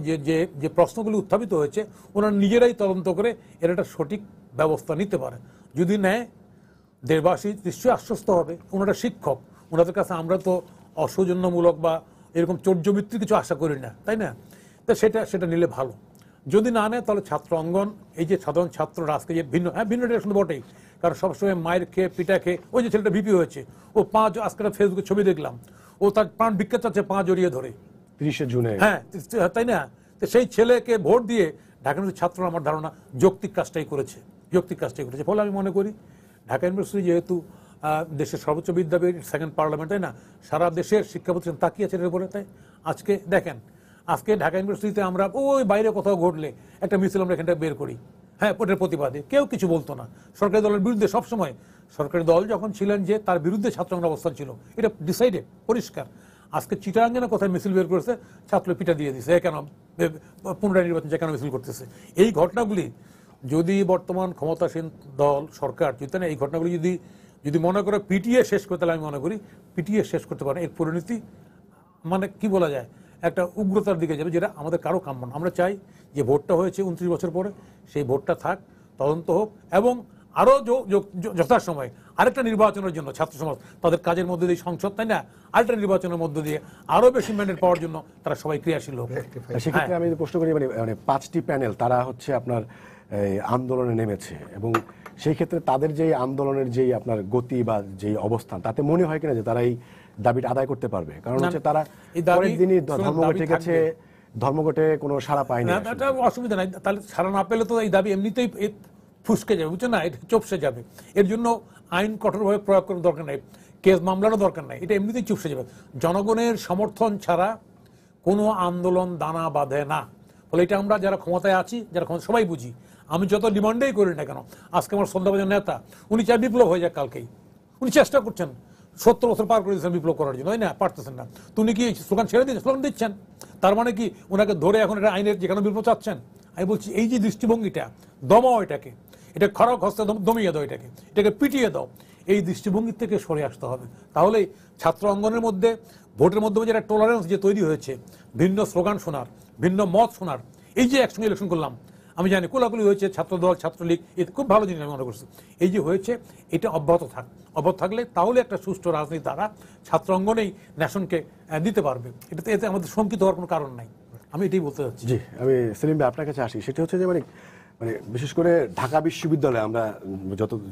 যে প্রশ্নগুলি উত্থাপিত হয়েছে, ওনারা নিজেরাই তদন্ত করে এর একটা সঠিক ব্যবস্থা নিতে পারে। যদি নেয়, দেশবাসী নিশ্চয়ই আশ্বস্ত হবে। ওনারা শিক্ষক, ওনাদের কাছে আমরা তো অসৌজন্যমূলক বা এরকম চৌর্যবৃত্তির কিছু আশা করি না, তাই না, তো সেটা নিলে ভালো। যদি না নেয়, তাহলে ছাত্র অঙ্গন, এই যে সাধারণ ছাত্ররা আজকে যে ভিন্ন ডিরেকশন বটেই, কারণ সবসময় মায়ের খেয়ে পিঠা খেয়ে, ওই যে ছেলেটা ভিপি হয়েছে, ও আজকে ফেসবুকে ছবি দেখলাম, ও তার প্রাণ ভিক্ষা চাচ্ছে 5 জড়িয়ে ধরে 30 জুনে, হ্যাঁ, তাই না। তো সেই ছেলেকে ভোট দিয়ে ঢাকা ইউনিভার্সিটির ছাত্ররা, আমার ধারণা, যৌক্তিক কাজটাই করেছে। ফলে আমি মনে করি ঢাকা ইউনিভার্সিটি যেহেতু দেশের সর্বোচ্চ বিদ্যাপীঠ, সেকেন্ড পার্লামেন্ট, তাই না, সারা দেশের শিক্ষা প্রতিষ্ঠান তাকিয়ে আছে এর উপরে। তাই আজকে দেখেন, আজকে ঢাকা ইউনিভার্সিটিতে আমরা ওই বাইরে কোথাও ঘটলে একটা মিছিল আমরা এখানটা বের করি, হ্যাঁ, ওটার প্রতিবাদে কেউ কিছু বলতো না। সরকারি দলের বিরুদ্ধে সবসময়, সরকারি দল যখন ছিলেন যে তার বিরুদ্ধে ছাত্রদের অবস্থান ছিল, এটা ডিসাইডেড, পরিষ্কার। আজকে চিটাগাঙ্গে কোথায় মিছিল বের করেছে, ছাত্র পিঠা দিয়ে দিচ্ছে, কেন পুনরায় নির্বাচন কেন মিছিল করতেছে। এই ঘটনাগুলি যদি বর্তমান ক্ষমতাসীন দল, সরকার যদি না, এই ঘটনাগুলি যদি মনে করে পিটিয়ে শেষ করতে, আমি মনে করি পিটিয়ে শেষ করতে পারে, এর পরিণতি মানে কি বলা যায়, একটা উগ্রতার দিকে যাবে, যেটা আমাদের কারো কাম্য না। আমরা চাই যে ভোটটা হয়েছে 29 বছর পরে, সেই ভোটটা থাক, তদন্ত হোক, এবং আরও যথাসময়ে আরেকটা নির্বাচনের জন্য ছাত্র সমাজ তাদের কাজের মধ্যে দিয়ে, সংসদ, তাই না, আরেকটা নির্বাচনের মধ্য দিয়ে আরও বেশি ম্যান্ডেট পাওয়ার জন্য তারা সবাই ক্রিয়াশীল হোক। সেক্ষেত্রে আমি প্রশ্ন করি, মানে 5টি প্যানেল তারা হচ্ছে আপনার আন্দোলনে নেমেছে, এবং সেই ক্ষেত্রে তাদের যে আন্দোলনের যেই আপনার গতি বা যেই অবস্থান, তাতে মনে হয় কিনা যে তারা এই দাবিটা আদায় করতে পারবে? কারণ হচ্ছে তারা পরের দিনই ধর্মঘটে গেছে, ধর্মঘটে কোনো সাড়া পায়নি, অসুবিধা নাই। তাহলে সাড়া না পেলে তো এই দাবি এমনিতেই ফুসকে যাবে, বুঝছো না, এটা চুপসে যাবে। এর জন্য আইন কঠোরভাবে প্রয়োগ করার দরকার নাই, কেস মামলারও দরকার নাই, এটা এমনিতেই চুপসে যাবে। জনগণের সমর্থন ছাড়া কোনো আন্দোলন দানা বাঁধে না। ফলে এটা আমরা যারা ক্ষমতায় আছি, যারা ক্ষমতা, সবাই বুঝি। আমি যত ডিমান্ডেই করি না কেন, আজকে আমার সন্ধ্যাবাজার নেতা, উনি চাই বিপ্লব হয়ে যাক কালকেই, উনি চেষ্টা করছেন, 70 বছর পার করে দিচ্ছেন বিপ্লব করার জন্য, তাই না, পারতেছেন না। তো উনি কি স্লোগান ছেড়ে দিচ্ছেন? স্লোগান দিচ্ছেন, তার মানে কি ওনাকে ধরে এখন এটা আইনের যেখানে বিপ্লব চাচ্ছেন? আমি বলছি এই যে দৃষ্টিভঙ্গিটা, দমাও এটাকে। এটা খড়ক হস্তে দমিয়ে দাও, এটাকে পিটিয়ে দাও, এই দৃষ্টিভঙ্গি থেকে সরে আসতে হবে। তাহলে ছাত্র অঙ্গনের মধ্যে ভোটের মাধ্যমে যেটা টলারেন্স যে তৈরি হয়েছে, ভিন্ন স্লোগান শোনার, ভিন্ন মত শোনার, এই যে একসঙ্গে ইলেকশন করলাম, আমি জানি কোলাকুলি হয়েছে ছাত্রদল ছাত্রলীগ, এটা খুব ভালো জিনিস আমি মনে করছি, এই যে হয়েছে এটা অব্যাহত থাকলে তাহলে একটা সুষ্ঠু রাজনীতি দ্বারা ছাত্র অঙ্গনেই ন্যাশনকে দিতে পারবে। এতে আমাদের শঙ্কিত হওয়ার কোনো কারণ নাই, আমি এটাই বলতে চাচ্ছি। জি, আমি সেলিম ভাই আপনার কাছে আসি। সেটা হচ্ছে যে মানে বিশেষ করে ঢাকা বিশ্ববিদ্যালয়ে আমরা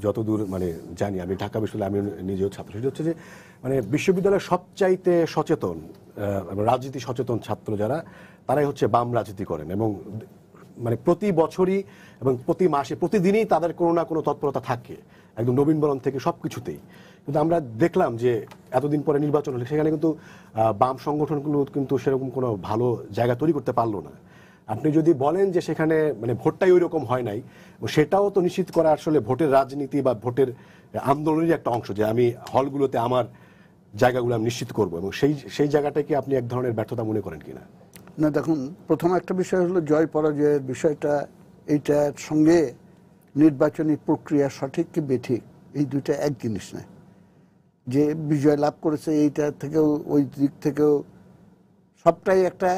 যতদূর মানে জানি, আমি ঢাকা বিশ্ববিদ্যালয়ে আমি নিজেও ছাত্র, সেটা হচ্ছে যে মানে বিশ্ববিদ্যালয়ের সবচাইতে সচেতন রাজনীতি সচেতন ছাত্র যারা, তারাই হচ্ছে বাম রাজনীতি করেন, এবং মানে প্রতি বছরই এবং প্রতি মাসে প্রতিদিনই তাদের কোনো না কোনো তৎপরতা থাকে, একদম নবীনবরণ থেকে সবকিছুতেই। কিন্তু আমরা দেখলাম যে এতদিন পরে নির্বাচন হলে সেখানে কিন্তু বাম সংগঠনগুলো কিন্তু সেরকম কোনো ভালো জায়গা তৈরি করতে পারলো না। আপনি যদি বলেন যে সেখানে মানে ভোটটাই ওই রকম হয় নাই, সেটাও তো নিশ্চিত করা আসলে ভোটের রাজনীতি বা ভোটের আন্দোলনের একটা অংশ, যে আমি হলগুলোতে আমার জায়গাগুলো আমি নিশ্চিত করবো, এবং সেই জায়গাটাকে আপনি এক ধরনের ব্যর্থতা মনে করেন কিনা? না, দেখুন, প্রথম একটা বিষয় হলো জয় পরাজয়ের বিষয়টা, এইটার সঙ্গে নির্বাচনী প্রক্রিয়া সঠিক কি বেঠিক এই দুইটা এক জিনিস নয়। যে বিজয় লাভ করেছে এইটা থেকেও ওই দিক থেকেও সবটাই একটা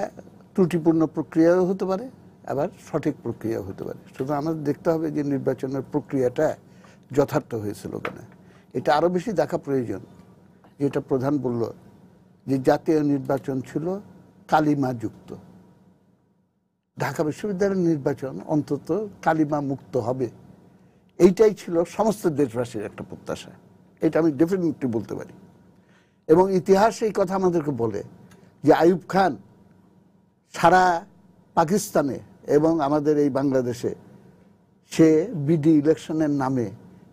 ত্রুটিপূর্ণ প্রক্রিয়াও হতে পারে, আবার সঠিক প্রক্রিয়াও হতে পারে। শুধু আমাদের দেখতে হবে যে নির্বাচনের প্রক্রিয়াটা যথার্থ হয়েছিল কেনা। এটা আরও বেশি দেখা প্রয়োজন, যেটা প্রধান বলল যে জাতীয় নির্বাচন ছিল কালিমা যুক্ত। ঢাকা বিশ্ববিদ্যালয়ের নির্বাচন অন্তত কালিমা মুক্ত হবে, এইটাই ছিল সমস্ত দেশবাসীর একটা প্রত্যাশা। এটা আমি ডেফিনেটলি বলতে পারি। এবং ইতিহাস এই কথা আমাদেরকে বলে যে আইয়ুব খান সারা পাকিস্তানে এবং আমাদের এই বাংলাদেশে সে বিডি ইলেকশনের নামে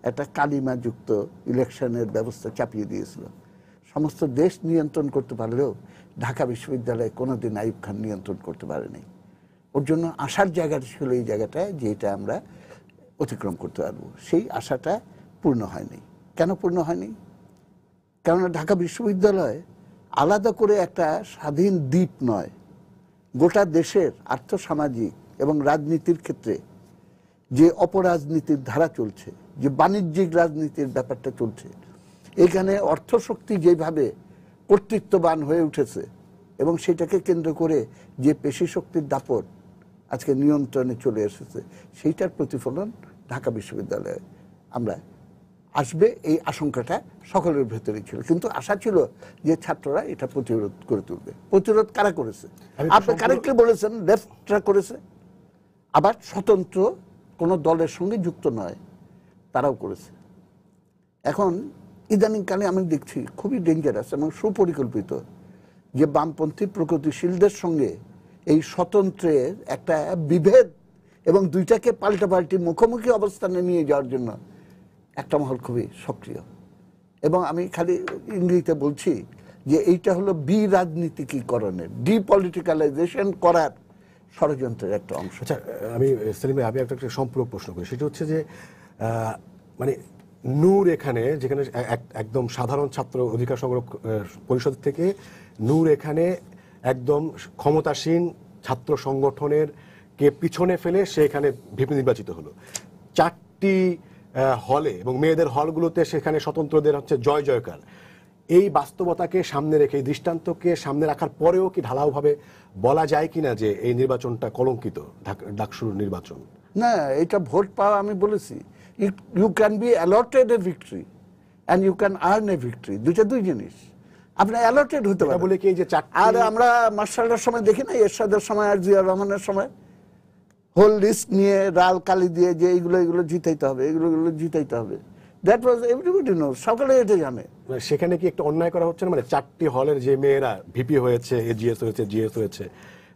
একটা কালিমা যুক্ত ইলেকশনের ব্যবস্থা চাপিয়ে দিয়েছিল। সমস্ত দেশ নিয়ন্ত্রণ করতে পারলেও ঢাকা বিশ্ববিদ্যালয়ে কোনোদিন আইয়ুব খান নিয়ন্ত্রণ করতে পারেনি। ওর জন্য আশার জায়গাটা ছিল এই জায়গাটায়, যে এটা আমরা অতিক্রম করতে পারবো। সেই আশাটা পূর্ণ হয়নি। কেন পূর্ণ হয়নি? কেননা ঢাকা বিশ্ববিদ্যালয় আলাদা করে একটা স্বাধীন দ্বীপ নয়। গোটা দেশের আর্থসামাজিক এবং রাজনীতির ক্ষেত্রে যে অপরাজনীতির ধারা চলছে, যে বাণিজ্যিক রাজনীতির ব্যাপারটা চলছে, এখানে অর্থশক্তি যেভাবে কর্তৃত্ববান হয়ে উঠেছে এবং সেটাকে কেন্দ্র করে যে পেশি শক্তির দাপট আজকে নিয়ন্ত্রণে চলে এসেছে, সেইটার প্রতিফলন ঢাকা বিশ্ববিদ্যালয়ে আমরা আসবে, এই আশঙ্কাটা সকলের ভেতরেই ছিল। কিন্তু আশা ছিল যে ছাত্ররা এটা প্রতিরোধ করে তুলবে। প্রতিরোধ কারা করেছে? আপনি কারেক্টলি বলেছেন, লেফটরা করেছে, আবার স্বতন্ত্র কোনো দলের সঙ্গে যুক্ত নয় তারাও করেছে। এখন ইদানিংকালে আমি দেখছি খুবই ডেঞ্জারাস এবং সুপরিকল্পিত যে বামপন্থী প্রগতিশীলদের সঙ্গে এই স্বতন্ত্রের একটা বিভেদ এবং দুইটাকে পাল্টাপাল্টি মুখোমুখি অবস্থানে নিয়ে যাওয়ার জন্য একটা মহল খুবই সক্রিয়। এবং আমি খালি ইংরেজিতে বলছি যে এইটা হলো রাজনীতিকীকরণের, ডিপলিটিক্যালাইজেশন করার ষড়যন্ত্রের একটা অংশ। আচ্ছা, আমি সেলিম ভাই, আমি একটা সম্পূরক প্রশ্ন করি। সেটা হচ্ছে যে মানে নূর এখানে, যেখানে একদম সাধারণ ছাত্র অধিকার সংগ্রহ পরিষদ থেকে নূর এখানে একদম ক্ষমতাসীন ছাত্র সংগঠনের কে পিছনে ফেলে সে এখানে ভিপি নির্বাচিত হলো। 4টি হলে এবং মেয়েদের হলগুলোতে সেখানে স্বতন্ত্রদের হচ্ছে জয় জয়কার। এই বাস্তবতাকে সামনে রেখে, এই দৃষ্টান্তকে সামনে রাখার পরেও কি ঢালাওভাবে বলা যায় কিনা যে এই নির্বাচনটা কলঙ্কিত, ডাকসুর নির্বাচন? না, এটা ভোট পাওয়া, আমি বলেছি, you can be allotted a victory and you can earn a victory, দুই জিনিস। আপনি অ্যালটেড হতে পারেন বলে কি এই যে আর আমরা মার্শালের সময় দেখি না, এরশাদের সময় আর জিয়া রহমানের সময় হোল লিস্ট নিয়ে লাল কালি দিয়ে যে এইগুলো জিতাইতে হবে, এগুলো জিতাইতে হবে। দ্যাট ওয়াজ এভরিবডি নোজ, সকলে এটা জানে। সেখানে কি একটা অন্যায় করা হচ্ছে না? মানে 4টি হলের যে মেয়েরা ভিপি হয়েছে, এজিএস হয়েছে, জিএস হয়েছে,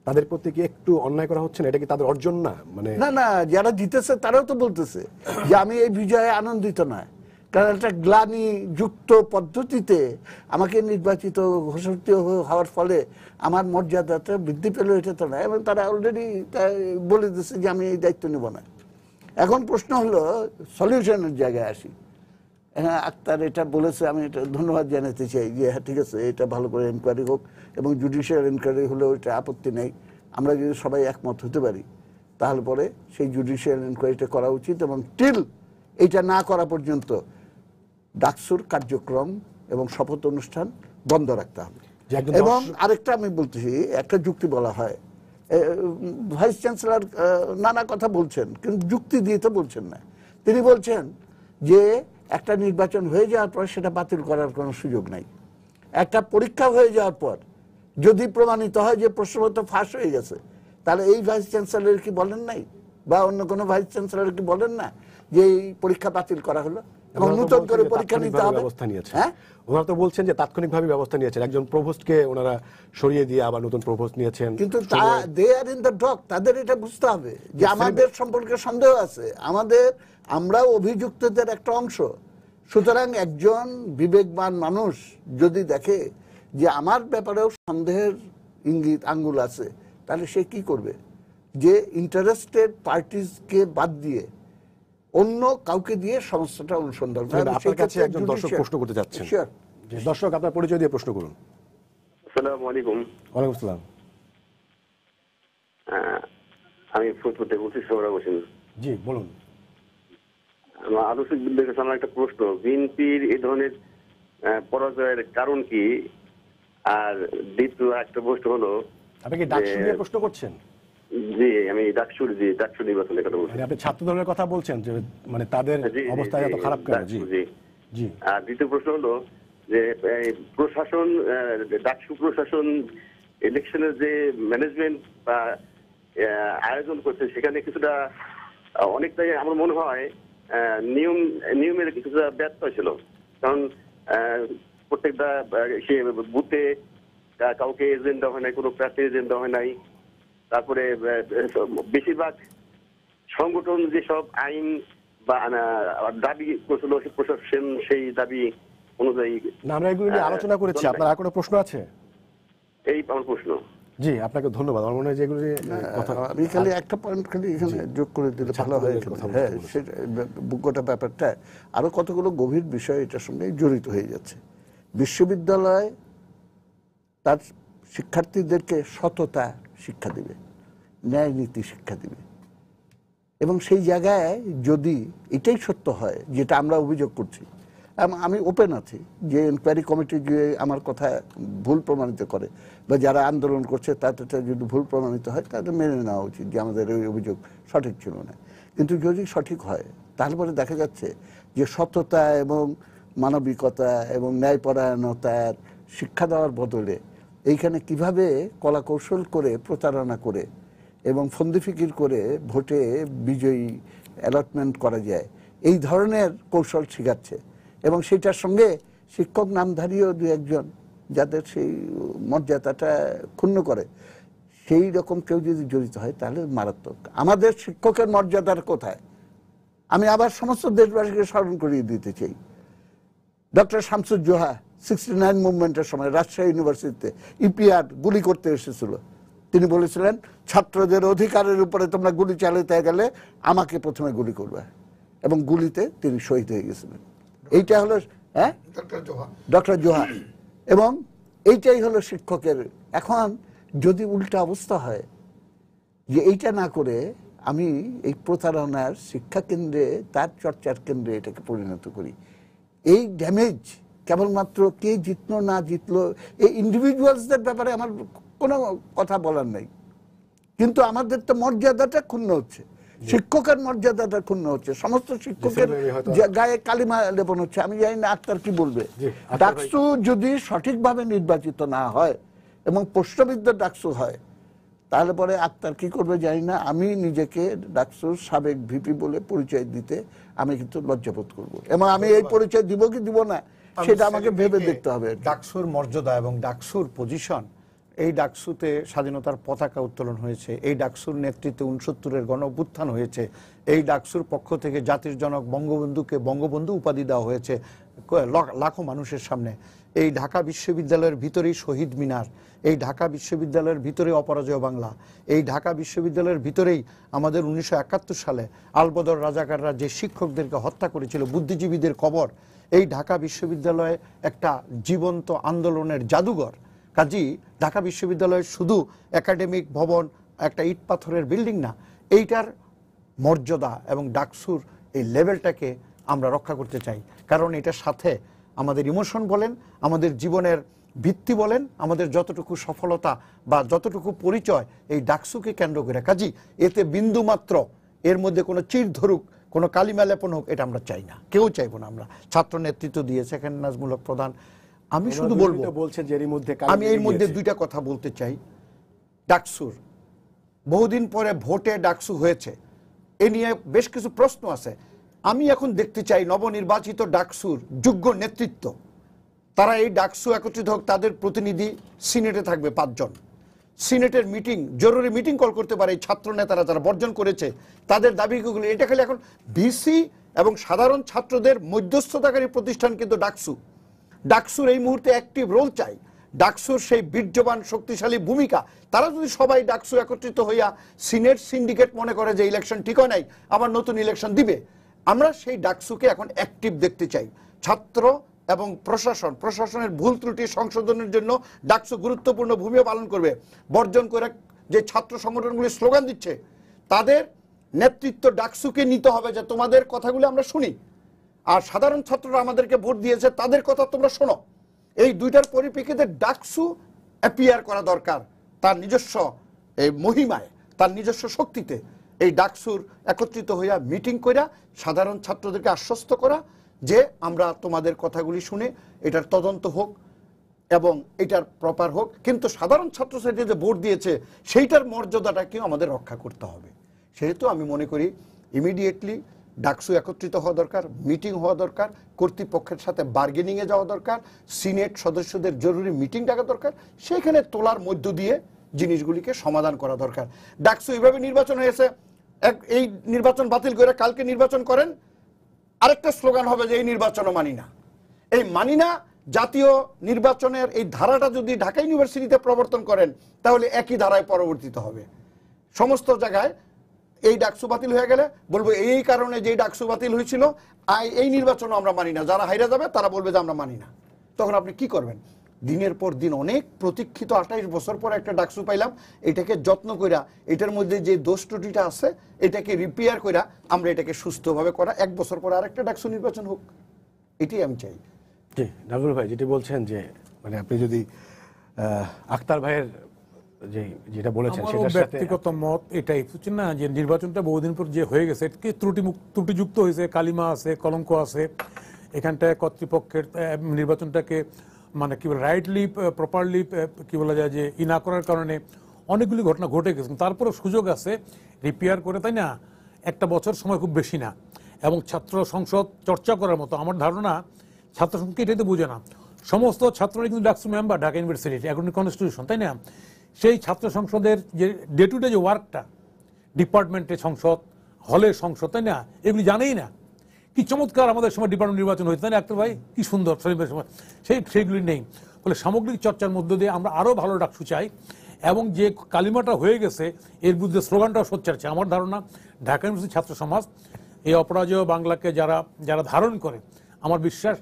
তাদের প্রতি কি একটু অন্যায় করা হচ্ছে না? এটা কি তাদের অর্জন না? মানে না, যারা জিতেছে তারাও তো বলতেছে যে আমি এই বিজয়ে আনন্দিত নয়, কারণ একটা গ্লানি যুক্ত পদ্ধতিতে আমাকে নির্বাচিত ঘোষিত হওয়ার ফলে আমার মর্যাদাটা বৃদ্ধি পেল, এটা তো না। এবং তারা অলরেডি বলে দিচ্ছে যে আমি এই দায়িত্ব নেব না। এখন প্রশ্ন হলো সলিউশনের জায়গায় আসি। হ্যাঁ, আক্তার এটা বলেছে, আমি এটা ধন্যবাদ জানাতে চাই যে হ্যাঁ ঠিক আছে, এটা ভালো করে এনকোয়ারি হোক এবং জুডিশিয়াল এনকোয়ারি হলেও এটা আপত্তি নেই। আমরা যদি সবাই একমত হতে পারি তাহলে পরে সেই জুডিশিয়াল ইনকোয়ারিটা করা উচিত, এবং টিল এটা না করা পর্যন্ত ডাকসুর কার্যক্রম এবং শপথ অনুষ্ঠান বন্ধ রাখতে হবে। এবং আরেকটা আমি বলতেছি, একটা যুক্তি বলা হয়, ভাইস চ্যান্সেলর নানা কথা বলছেন কিন্তু যুক্তি দিয়ে তো বলছেন না। তিনি বলছেন যে একটা নির্বাচন হয়ে যাওয়ার পর সেটা বাতিল করার কোনো সুযোগ নাই। একটা পরীক্ষা হয়ে যাওয়ার পর যদি প্রমাণিত হয় যে প্রশ্নপত্র ফাঁস হয়ে গেছে, তাহলে এই ভাইস চ্যান্সেলর কি বলেন নাই, বা অন্য কোনো ভাইস চ্যান্সেলর কি বলেন না যে এই পরীক্ষা বাতিল করা হলো এবং নতুন করে পরীক্ষা নিতে হবে? হ্যাঁ, ওনারা তো বলছেন যে তাৎক্ষণিকভাবে ব্যবস্থা নিয়েছেন, একজন প্রভোস্টকে ওনারা সরিয়ে দিয়ে আবার নতুন প্রভোস্ট নিয়েছেন। কিন্তু দে আর ইন দ্য ডক, তাদের এটা বুঝতে হবে যে আমাদের সম্পর্কে সন্দেহ আছে, আমরাও অভিযুক্তদের একটা অংশ। সুতরাং একজন বিবেকবান মানুষ যদি দেখে যে আমার ব্যাপারেও সন্দেহের ইঙ্গিত আঙ্গুল আছে, তাহলে সে কি করবে? যে ইন্টারেস্টেড পার্টিসকে বাদ দিয়ে অন্য কাউকে দিয়ে সমস্যাটা অনুসন্ধান করে। আপনার কাছে একজন দর্শক প্রশ্ন করতে যাচ্ছেন। দর্শক, আপনার পরিচয় দিয়ে প্রশ্ন করুন। আসসালামু আলাইকুম। ওয়ালাইকুম আসসালাম। আমি ফরিদপুর থেকে বলছি, সৌরভ হোসেন। জি বলুন। আদর্শিক বিদ্যুৎ কাছে আমার একটা প্রশ্ন, বিএনপির এই ধরনের পরাজয়ের কারণ কি? আর দ্বিতীয় একটা প্রশ্ন হলো, আপনি কি ডাকসু নিয়ে প্রশ্ন করছেন? জি, আমি ডাকসু নির্বাচনের কথা বলছি। আপনি ছাত্র দলের কথা বলছেন যে মানে তাদের অবস্থা এত খারাপ কেন? জি জি। আর দ্বিতীয় প্রশ্ন হলো যে প্রশাসন, ডাকসু প্রশাসন ইলেকশনের যে ম্যানেজমেন্ট বা আয়োজন করছে, সেখানে কিছুটা অনেকটাই আমার মনে হয় নিয়মের কিছুটা ব্যর্থ ছিল। কারণ প্রত্যেকটা সে বুথে কাউকে এজেন্ট দেওয়া হয় নাই, কোনো প্রার্থী এজেন্ট দেওয়া হয় নাই। তারপরে বেশিরভাগ সংগঠন যেসব আইন বা দাবি করছিল, প্রশাসন সেই দাবি অনুযায়ী। আমরা এগুলো নিয়ে আলোচনা করেছি। আপনার আর কোনো প্রশ্ন আছে? এই আমার প্রশ্ন। জি, আপনাকে ধন্যবাদ। আমার মনে হয় যে এগুলো আমি খালি একটা পয়েন্ট খালি এখানে যোগ করে দিলে ভালো হয়। হ্যাঁ, সেটা গোটা ব্যাপারটা আরো কতগুলো গভীর বিষয় এটার সঙ্গে জড়িত হয়ে যাচ্ছে। বিশ্ববিদ্যালয় তার শিক্ষার্থীদেরকে সততা শিক্ষা দিবে, ন্যায় নীতি শিক্ষা দিবে, এবং সেই জায়গায় যদি এটাই সত্য হয় যেটা আমরা অভিযোগ করছি, আমি ওপেন আছি যে ইনকোয়ারি কমিটি যে আমার কথা ভুল প্রমাণিত করে বা যারা আন্দোলন করছে তাদের যদি ভুল প্রমাণিত হয় তাদের মেনে নেওয়া উচিত যে আমাদের ওই অভিযোগ সঠিক ছিল না। কিন্তু যদি সঠিক হয় তাহলে পরে দেখা যাচ্ছে যে সততা এবং মানবিকতা এবং ন্যায়পরায়ণতার শিক্ষা দেওয়ার বদলে এইখানে কিভাবে কলা কৌশল করে প্রতারণা করে এবং ফন্দি ফিকির করে ভোটে বিজয়ী অ্যালটমেন্ট করা যায়, এই ধরনের কৌশল শিখাচ্ছে। এবং সেটার সঙ্গে শিক্ষক নামধারীও দু একজন যাদের সেই মর্যাদাটা ক্ষুণ্ণ করে, সেই রকম কেউ যদি জড়িত হয় তাহলে মারাত্মক। আমাদের শিক্ষকের মর্যাদার কোথায়? আমি আবার সমস্ত দেশবাসীকে স্মরণ করিয়ে দিতে চাই, ডক্টর শামসুজ্জোহা 69 মুভমেন্টের সময় রাজশাহী ইউনিভার্সিটিতে ইপিআর গুলি করতে এসেছিল। তিনি বলেছিলেন, ছাত্রদের অধিকারের উপরে তোমরা গুলি চালাতে গেলে আমাকে প্রথমে গুলি করবে, এবং গুলিতে তিনি শহীদ হয়ে গেছিলেন। এইটা হলো ডক্টর জোহা, এবং এইটাই হলো শিক্ষকের। এখন যদি উল্টা অবস্থা হয় যে এইটা না করে আমি এই প্রতারণার শিক্ষা কেন্দ্রে, তার চর্চার কেন্দ্রে এটাকে পরিণত করি, এই ড্যামেজ কেবলমাত্র কে জিতলো না জিতলো এই ইন্ডিভিজুয়ালসদের ব্যাপারে আমার কোনো কথা বলার নেই, কিন্তু আমাদের তো মর্যাদাটা ক্ষুণ্ণ হচ্ছে, শিক্ষকের মর্যাদাটা ক্ষুণ্ণ হচ্ছে, সমস্ত শিক্ষকের গায়ে কালিমা লেপন হচ্ছে। আমি জানি না আক্তার কি বলবে। ডাকসু যদি সঠিকভাবে নির্বাচিত না হয় এবং প্রশ্নবিদ্ধ ডাকসু হয়, তাহলে পরে আক্তার কি করবে জানি না। আমি নিজেকে ডাকসুর সাবেক ভিপি বলে পরিচয় দিতে আমি কিন্তু লজ্জাবোধ করব, এবং আমি এই পরিচয় দিব কি দিব না সেটা আমাকে ভেবে দেখতে হবে। ডাকসুর মর্যাদা এবং ডাকসুর পজিশন, এই ডাকসুতে স্বাধীনতার পতাকা উত্তোলন হয়েছে, এই ডাকসুর নেতৃত্বে 69-এর গণ অভ্যুত্থান হয়েছে, এই ডাকসুর পক্ষ থেকে জাতির জনক বঙ্গবন্ধুকে বঙ্গবন্ধু উপাধি দেওয়া হয়েছে লাখো মানুষের সামনে। এই ঢাকা বিশ্ববিদ্যালয়ের ভিতরেই শহীদ মিনার, এই ঢাকা বিশ্ববিদ্যালয়ের ভিতরে অপরাজয় বাংলা, এই ঢাকা বিশ্ববিদ্যালয়ের ভিতরেই আমাদের 1971 সালে আলবদর রাজাকাররা যে শিক্ষকদেরকে হত্যা করেছিল, বুদ্ধিজীবীদের কবর। এই ঢাকা বিশ্ববিদ্যালয়ে একটা জীবন্ত আন্দোলনের জাদুঘর। কাজী ঢাকা বিশ্ববিদ্যালয় শুধু একাডেমিক ভবন, একটা ইট পাথরের বিল্ডিং না, এইটার মর্যাদা এবং ডাকসুর এই লেভেলটাকে আমরা রক্ষা করতে চাই। কারণ এটার সাথে আমাদের ইমোশন বলেন, আমাদের জীবনের ভিত্তি বলেন, আমাদের যতটুকু সফলতা বা যতটুকু পরিচয় এই ডাকসুকে কেন্দ্র করে। কাজী এতে বিন্দু মাত্র এর মধ্যে কোনো চির ধরুক, কোনো কালিমা লেপন হোক, এটা আমরা চাই না, কেউ চাইবো না। আমরা ছাত্র নেতৃত্ব দিয়েছে এখানে নাজমুল হক প্রধান। আমি শুধু বলবো, বলছেন যে এরই মধ্যে আমি এর মধ্যে দুইটা কথা বলতে চাই। ডাকসুর বহুদিন পরে ভোটে ডাকসু হয়েছে, এ নিয়ে বেশ কিছু প্রশ্ন আছে। আমি এখন দেখতে চাই নবনির্বাচিত ডাকসুর যোগ্য নেতৃত্ব, তারা এই ডাকসু একত্রিত হোক, তাদের প্রতিনিধি সিনেটে থাকবে 5 জন। সিনেটের মিটিং, জরুরি মিটিং কল করতে পারে এই ছাত্র নেতারা যারা বর্জন করেছে তাদের দাবিগুলো। এটা খালি এখন ভিসি এবং সাধারণ ছাত্রদের মধ্যস্থতাকারী প্রতিষ্ঠান কিন্তু ডাকসু। ডাকসুর এই মুহূর্তে অ্যাক্টিভ রোল চাই, ডাকসুর সেই বীর্যবান শক্তিশালী ভূমিকা। তারা যদি সবাই ডাকসু একত্রিত হইয়া সিনেট সিন্ডিকেট মনে করে যে ইলেকশন ঠিক হয় নাই, আবার নতুন ইলেকশন দিবে, আমরা সেই ডাকসুকে এখন অ্যাক্টিভ দেখতে চাই। ছাত্র এবং প্রশাসনের ভুল ত্রুটি সংশোধনের জন্য ডাকসু গুরুত্বপূর্ণ ভূমিকা পালন করবে। বর্জন করে যে ছাত্র সংগঠনগুলি স্লোগান দিচ্ছে, তাদের নেতৃত্ব ডাকসুকে নিতে হবে যে তোমাদের কথাগুলো আমরা শুনি, আর সাধারণ ছাত্ররা আমাদেরকে ভোট দিয়েছে তাদের কথা তোমরা শোনো। এই দুইটার পরিপ্রেক্ষিতে ডাকসু অ্যাপিয়ার করা দরকার তার নিজস্ব এই মহিমায়, তার নিজস্ব শক্তিতে। এই ডাকসুর একত্রিত হইয়া মিটিং কইরা সাধারণ ছাত্রদেরকে আশ্বস্ত করা যে আমরা তোমাদের কথাগুলি শুনে এটার তদন্ত হোক এবং এটার প্রপার হোক, কিন্তু সাধারণ ছাত্রছাত্রী যে ভোট দিয়েছে সেইটার মর্যাদাটাকেও আমাদের রক্ষা করতে হবে। সেহেতু আমি মনে করি ইমিডিয়েটলি ডাকসু একত্রিত হওয়া দরকার, মিটিং হওয়া দরকার, কর্তৃপক্ষের সাথে বার্গেনিংয়ে যাওয়া দরকার, সিনেট সদস্যদের জরুরি মিটিং ডাকা দরকার, সেইখানে তোলার মধ্য দিয়ে জিনিসগুলিকে সমাধান করা দরকার। ডাকসু এইভাবে নির্বাচন হয়েছে, এই নির্বাচন বাতিল করে কালকে নির্বাচন করেন, আরেকটা স্লোগান হবে যে এই নির্বাচনও মানি না। এই মানি না জাতীয় নির্বাচনের এই ধারাটা যদি ঢাকা ইউনিভার্সিটিতে প্রবর্তন করেন তাহলে একই ধারায় পরিবর্তিত হবে সমস্ত জায়গায়। এই ডাকসু বাতিল হয়ে গেলে বলবো এই কারণে যে ডাকসু বাতিল হয়েছিল, এই নির্বাচনও আমরা মানি না। যারা হাইরা যাবে তারা বলবে যে আমরা মানি না। তখন আপনি কি করবেন? দিনের পর দিন অনেক প্রতীক্ষিত 28 বছর পর একটা ডাকসু পাইলাম, এটাকে যত্ন কইরা এটার মধ্যে যে দোষ ত্রুটিটা আছে এটাকে রিপেয়ার কইরা আমরা এটাকে সুস্থভাবে করা, 1 বছর পর আরেকটা ডাকসু নির্বাচন হোক, এটাই আমি চাই। জি নাজমুল ভাই যেটি বলছেন যে মানে আপনি যদি আখতার ভাইয়ের যেটা বলেছেন সেটার সাথে ব্যক্তিগত মত এটাই, বুঝছেন না, যে নির্বাচনটা বহুদিন পর যে হয়ে গেছে এটাকে ত্রুটিযুক্ত হয়েছে, কালিমা আছে, কলঙ্ক আছে এখানটায়। কর্তৃপক্ষের নির্বাচনটাকে মানে কি বলে রাইটলি প্রপারলি কি বলা যায় যে না করার কারণে অনেকগুলি ঘটনা ঘটে গেছে। তারপরে সুযোগ আছে রিপেয়ার করে, তাই না? 1 বছর সময় খুব বেশি না, এবং ছাত্র সংসদ চর্চা করার মতো আমার ধারণা ছাত্র সংসদকে এটাই তো বুঝে না। সমস্ত ছাত্ররা কিন্তু ডাকসু মেম্বার ঢাকা ইউনিভার্সিটি এখন কনস্টিটিউশন, তাই না? সেই ছাত্র সংসদের যে ডে টু ডে যে ওয়ার্কটা, ডিপার্টমেন্টের সংসদ, হলের সংসদ, তাই না, এগুলি জানেই না। কি চমৎকার আমাদের সময় ডিপার্টমেন্ট নির্বাচন হয়েছে, তাই না আক্তার ভাই? কি সুন্দর শরীফের সময় সেইগুলি নেই। ফলে সামগ্রিক চর্চার মধ্য দিয়ে আমরা আরও ভালো ডাকসু চাই, এবং যে কালিমাটা হয়ে গেছে এর বিরুদ্ধে স্লোগানটাও সোচ্চার চাই। আমার ধারণা ঢাকা ইউনিভার্সিটি ছাত্র সমাজ এই অপরাজেয় বাংলাকে যারা ধারণ করে, আমার বিশ্বাস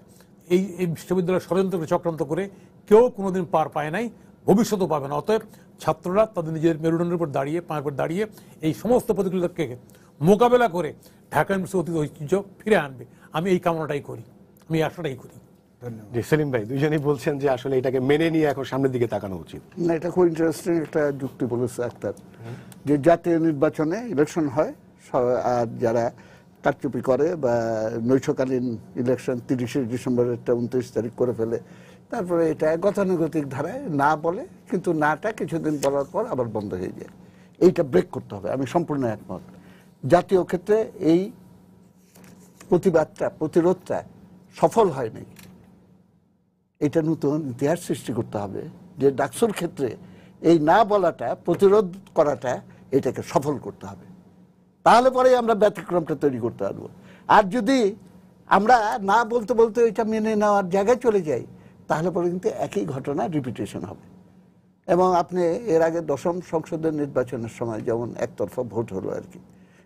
এই বিশ্ববিদ্যালয়ের ষড়যন্ত্র চক্রান্ত করে কেউ কোনোদিন পার পায় নাই, ভবিষ্যতেও পাবে না। অতএব ছাত্ররা তাদের নিজের মেরুদণ্ডের উপর দাঁড়িয়ে, পায়ের উপর দাঁড়িয়ে এই সমস্ত প্রতিকূলতাকে মোকাবেলা করে ঢাকা ইউনিভার্সিটি অতীত ঐতিহ্য ফিরে আনবে। আমি এই কামনাটাই করি, আমি এই আশাটাই করি। জি সেলিম ভাই, দুইজনেই বলছেন যে আসলে এটাকে মেনে নিয়ে এখন সামনের দিকে তাকানো উচিত। না, এটা খুব ইন্টারেস্টিং একটা যুক্তি বলেছে আক্তার, যে জাতীয় নির্বাচনে ইলেকশন হয় আর যারা কারচুপি করে বা নৈশকালীন ইলেকশন 30শে ডিসেম্বরেরটা 29 তারিখ করে ফেলে, তারপরে এটা গতানুগতিক ধারায় না বলে, কিন্তু নাটা কিছুদিন বলার পর আবার বন্ধ হয়ে যায়। এইটা ব্রেক করতে হবে, আমি সম্পূর্ণ একমত। জাতীয় ক্ষেত্রে এই প্রতিরোধটা সফল হয়নি। এটা নতুন ইতিহাস সৃষ্টি করতে হবে যে ডাকসুর ক্ষেত্রে এই না বলাটা, প্রতিরোধ করাটা, এটাকে সফল করতে হবে। তাহলে পরে আমরা ব্যতিক্রমটা তৈরি করতে পারবো। আর যদি আমরা না বলতে বলতে এটা মেনে নেওয়ার জায়গায় চলে যাই, তাহলে পরে কিন্তু একই ঘটনা রিপিটেশন হবে। এবং আপনি এর আগে 10ম সংসদের নির্বাচনের সময় যেমন একতরফা ভোট হলো আর কি,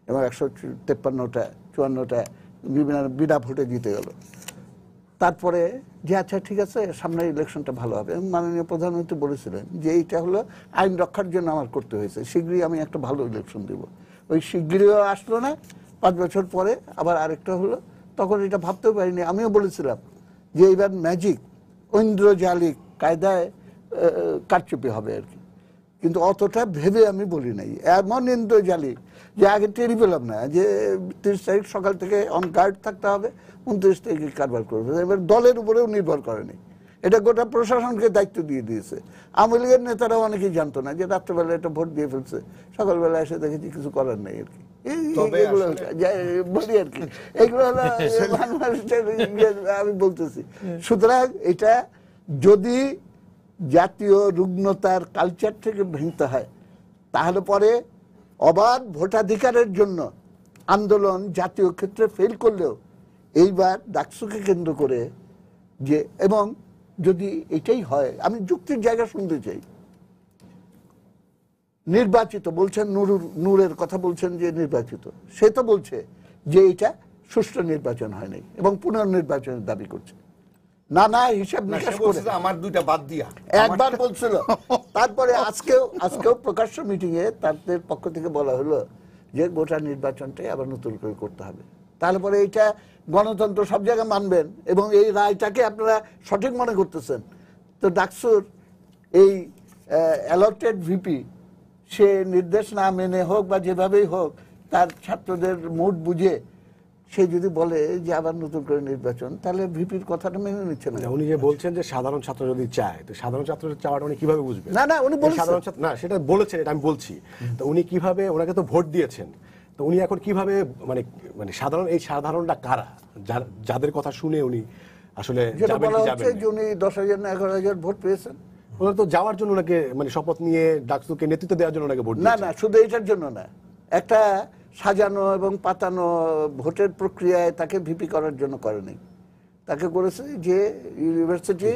এবং 153টা বিনা ভোটে জিতে গেল। তারপরে যে আচ্ছা ঠিক আছে সামনের ইলেকশনটা ভালো হবে, এবং মাননীয় প্রধানমন্ত্রী বলেছিলেন যে এইটা হলো আইন রক্ষার জন্য আমার করতে হয়েছে, শীঘ্রই আমি একটা ভালো ইলেকশন দেব। ওই শিগগিরিও আসলো না, 5 বছর পরে আবার আরেকটা হলো। তখন এটা ভাবতেও পারিনি। আমিও বলেছিলাম যে এইবার ম্যাজিক ঐন্দ্রজালিক কায়দায় কারচুপি হবে আর কি, কিন্তু অতটা ভেবে আমি বলি নাই। এমন ইন্দ্রজালিক যে আগে টেরি পেলাম না যে 30 তারিখ সকাল থেকে অন গার্ড থাকতে হবে, 29 তারিখে কারবার করবে। এবার দলের উপরেও নির্ভর করেনি, এটা গোটা প্রশাসনকে দায়িত্ব দিয়ে দিয়েছে। আওয়ামী লীগের নেতারাও অনেকেই জানতো না যে রাত্রেবেলা এটা ভোট দিয়ে ফেলছে, সকালবেলা এসে দেখেছি কিছু করার নেই আর কি। এগুলো বলি আর কি, এগুলো হলো আমি বলতেছি। সুতরাং এটা যদি জাতীয় রুগ্নতার কালচার থেকে ভেঙতে হয়, তাহলে পরে অবাধ ভোটাধিকারের জন্য আন্দোলন জাতীয় ক্ষেত্রে ফেল করলেও এইবার ডাকসুকে কেন্দ্র করে যে, এবং যদি এটাই হয়, আমি যুক্তির জায়গা শুনতে চাই। নির্বাচিত বলছেন, নূরের কথা বলছেন যে নির্বাচিত, সে তো বলছে যে এটা সুষ্ঠু নির্বাচন হয়নি এবং পুনর্নির্বাচনের দাবি করছে। নানা হিসাব নিকাশ করে আমার দুইটা বাদ দিয়া একবার বলছিল, তারপরে আজকেও প্রকাশ্য মিটিং এ তাদের পক্ষ থেকে বলা হলো যে গোটা নির্বাচনটাই আবার নতুন করে করতে হবে। তাহলে পরে এইটা গণতন্ত্র সব জায়গায় মানবেন এবং এই রায়টাকে আপনারা সঠিক মনে করতেছেন। তো ডাকসুর এই অ্যালটেড ভিপি সে নির্দেশ না মেনে হোক বা যেভাবেই হোক, তার ছাত্রদের মুড বুঝে সে যদি বলে যে আবার নতুন করে নির্বাচন, তাহলে ভিপির কথাটা মেনে নিচ্ছে না। উনি যে বলছেন যে সাধারণ ছাত্র যদি চায়, তো সাধারণ ছাত্রের চাওয়াটা উনি কিভাবে বুঝবেন? না উনি বলেছেন সাধারণ ছাত্র না, সেটা বলেছেন, এটা আমি বলছি। তো উনি কিভাবে, ওনাকে তো ভোট দিয়েছেন, তো উনি এখন কিভাবে মানে মানে সাধারণ, এই সাধারণটা কারা, যাদের কথা শুনে উনি আসলে যেটা যাবেন বলা কি হচ্ছে যাবেন যে উনি 10,000 না 11,000 ভোট পেয়েছেন। ওনার তো যাওয়ার জন্য ওনাকে মানে শপথ নিয়ে ডাকসুকে নেতৃত্ব দেওয়ার জন্য ওনাকে ভোট না দিয়েছেন। না, শুধু এটার জন্য না, একটা সাজানো এবং পাতানো ভোটের প্রক্রিয়ায় তাকে ভিপি করার জন্য করেনি, তাকে করেছে যে ইউনিভার্সিটি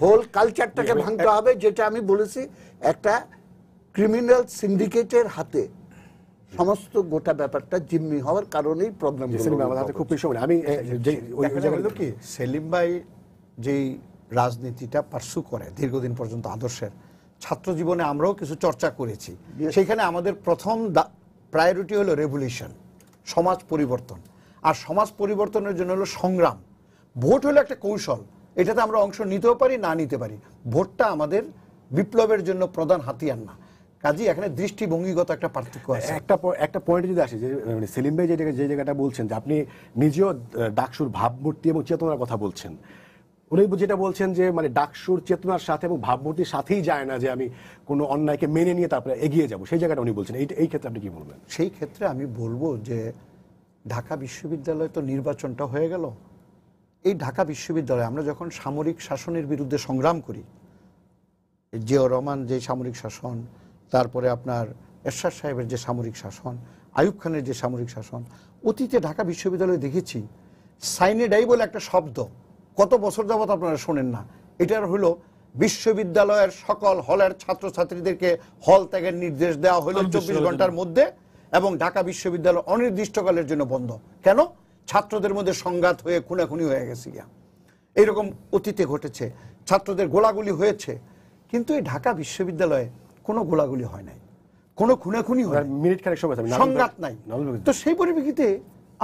হোল কালচারটাকে ভাঙতে হবে, যেটা আমি বলেছি একটা ক্রিমিনাল সিন্ডিকেটের হাতে সমস্ত গোটা ব্যাপারটা জিম্মি হওয়ার কারণেই প্রবলেম। আমাদের হাতে খুব বেশি সময় নেই। আমি কি সেলিম ভাই যেই রাজনীতিটা পার্সু করে দীর্ঘদিন পর্যন্ত আদর্শের, ছাত্র জীবনে আমরাও কিছু চর্চা করেছি। সেখানে আমাদের প্রথম প্রায়োরিটি হলো রেভলিউশন, সমাজ পরিবর্তন। আর সমাজ পরিবর্তনের জন্য হলো সংগ্রাম। ভোট হলো একটা কৌশল, এটাতে আমরা অংশ নিতেও পারি না নিতে পারি। ভোটটা আমাদের বিপ্লবের জন্য প্রধান হাতিয়ার না। কাজেই এখানে দৃষ্টিভঙ্গিগত একটা পার্থক্য আছে। একটা পয়েন্টে যদি আসে যে সেলিম ভাই যে জায়গাটা বলছেন যে আপনি নিজেও ডাকসুর ভাবমূর্তি এবং চেতনার কথা বলছেন, উনি যেটা বলছেন যে মানে ডাকসুর চেতনার সাথে এবং ভাবমূর্তির সাথেই যায় না যে আমি কোনো অন্যায়কে মেনে নিয়ে তারপরে এগিয়ে যাব, সেই জায়গাটা উনি বলছেন। এই ক্ষেত্রে আপনি কি বলবেন? সেই ক্ষেত্রে আমি বলবো যে ঢাকা বিশ্ববিদ্যালয়ে তো নির্বাচনটা হয়ে গেল। এই ঢাকা বিশ্ববিদ্যালয়ে আমরা যখন সামরিক শাসনের বিরুদ্ধে সংগ্রাম করি, জিয়াউর রহমান যে সামরিক শাসন, তারপরে আপনার এরশাদ সাহেবের যে সামরিক শাসন, আইয়ুব খানের যে সামরিক শাসন, অতীতে ঢাকা বিশ্ববিদ্যালয়ে দেখেছি সাইনেডাই বলে একটা শব্দ কত বছর যাবত আপনারা শোনেন না। এটার হলো বিশ্ববিদ্যালয়ের সকল হলের ছাত্রছাত্রীদেরকে হল ত্যাগের নির্দেশ দেওয়া হলো 24 ঘন্টার মধ্যে, এবং ঢাকা বিশ্ববিদ্যালয় অনির্দিষ্টকালের জন্য বন্ধ। কেন? ছাত্রদের মধ্যে সংঘাত হয়ে খুনাখুনি হয়ে গেছে। এইরকম অতীতে ঘটেছে, ছাত্রদের গোলাগুলি হয়েছে। কিন্তু এই ঢাকা বিশ্ববিদ্যালয়ে কোনো গোলাগুলি হয় নাই, কোনো খুনাখুনি হয় নাই, মিনিট খানেক সময় সংঘাত নাই। তো সেই পরিপ্রেক্ষিতে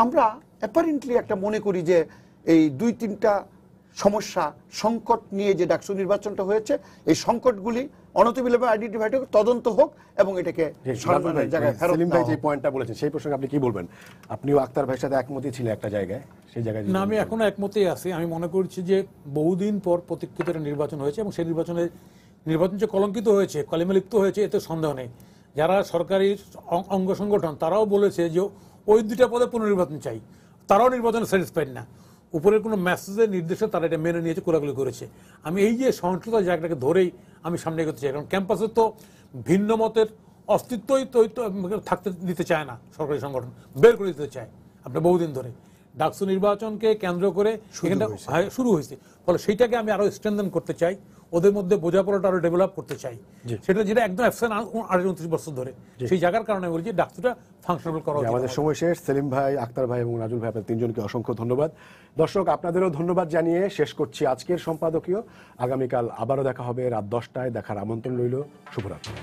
আমরা অ্যাপারেন্টলি একটা মনে করি যে এই 2-3টা সমস্যা সংকট নিয়ে যে ডাকসু নির্বাচনটা হয়েছে, এই সংকটগুলি অনতিবিলম্বে আইডেন্টিফাই হোক, তদন্ত হোক এবং এটাকে সরকারের জায়গায় ফেরত সেলিম ভাই যে পয়েন্টটা বলেছেন সেই প্রসঙ্গে আপনি কি বলবেন? আপনিও আক্তার ভাইয়ের সাথে একমতই ছিলেন একটা জায়গায়, সেই জায়গায় না, আমি এখনো একমতই আছি। আমি মনে করছি যে বহুদিন পর প্রতীক্ষিত নির্বাচন হয়েছে এবং সেই নির্বাচন যে কলঙ্কিত হয়েছে, কলিমালিপ্ত হয়েছে, এতে সন্দেহ নেই। যারা সরকারি অঙ্গ সংগঠন তারাও বলেছে যে ওই 2টা পদে পুনর্নির্বাচন চাই, তারাও নির্বাচনে স্যাটিসফাইড না। উপরের কোনো মেসেজের নির্দেশে তারা এটা মেনে নিয়েছে, কোলাগুলি করেছে। আমি এই যে সহিংসতার জায়গাটাকে ধরেই আমি সামনে এগোতে চাই, কারণ ক্যাম্পাসে তো ভিন্ন মতের অস্তিত্বই তো থাকতে দিতে চায় না সরকারি সংগঠন, বের করে দিতে চায় আপনার বহুদিন ধরে। ডাকসু নির্বাচনকে কেন্দ্র করে শুরু হয়েছে, ফলে সেইটাকে আমি আরো স্ট্রেনথেন করতে চাই, ওদের মধ্যে বোঝাপড়াটা আরো ডেভেলপ করতে চাই, সেটা যেটা একদম অ্যাবসেন্ট 28-29 বছর ধরে। সেই জায়গার কারণে বলছি ডাকসুটা ফাংশনাল করা। আমাদের সময় শেষ। সেলিম ভাই, আক্তার ভাই এবং রাজুল ভাই, আপনাদের তিনজনকে অসংখ্য ধন্যবাদ। দর্শক, আপনাদেরও ধন্যবাদ জানিয়ে শেষ করছি আজকের সম্পাদকীয়। আগামীকাল আবারও দেখা হবে রাত 10টায়, দেখার আমন্ত্রণ রইল। শুভরাত্রি।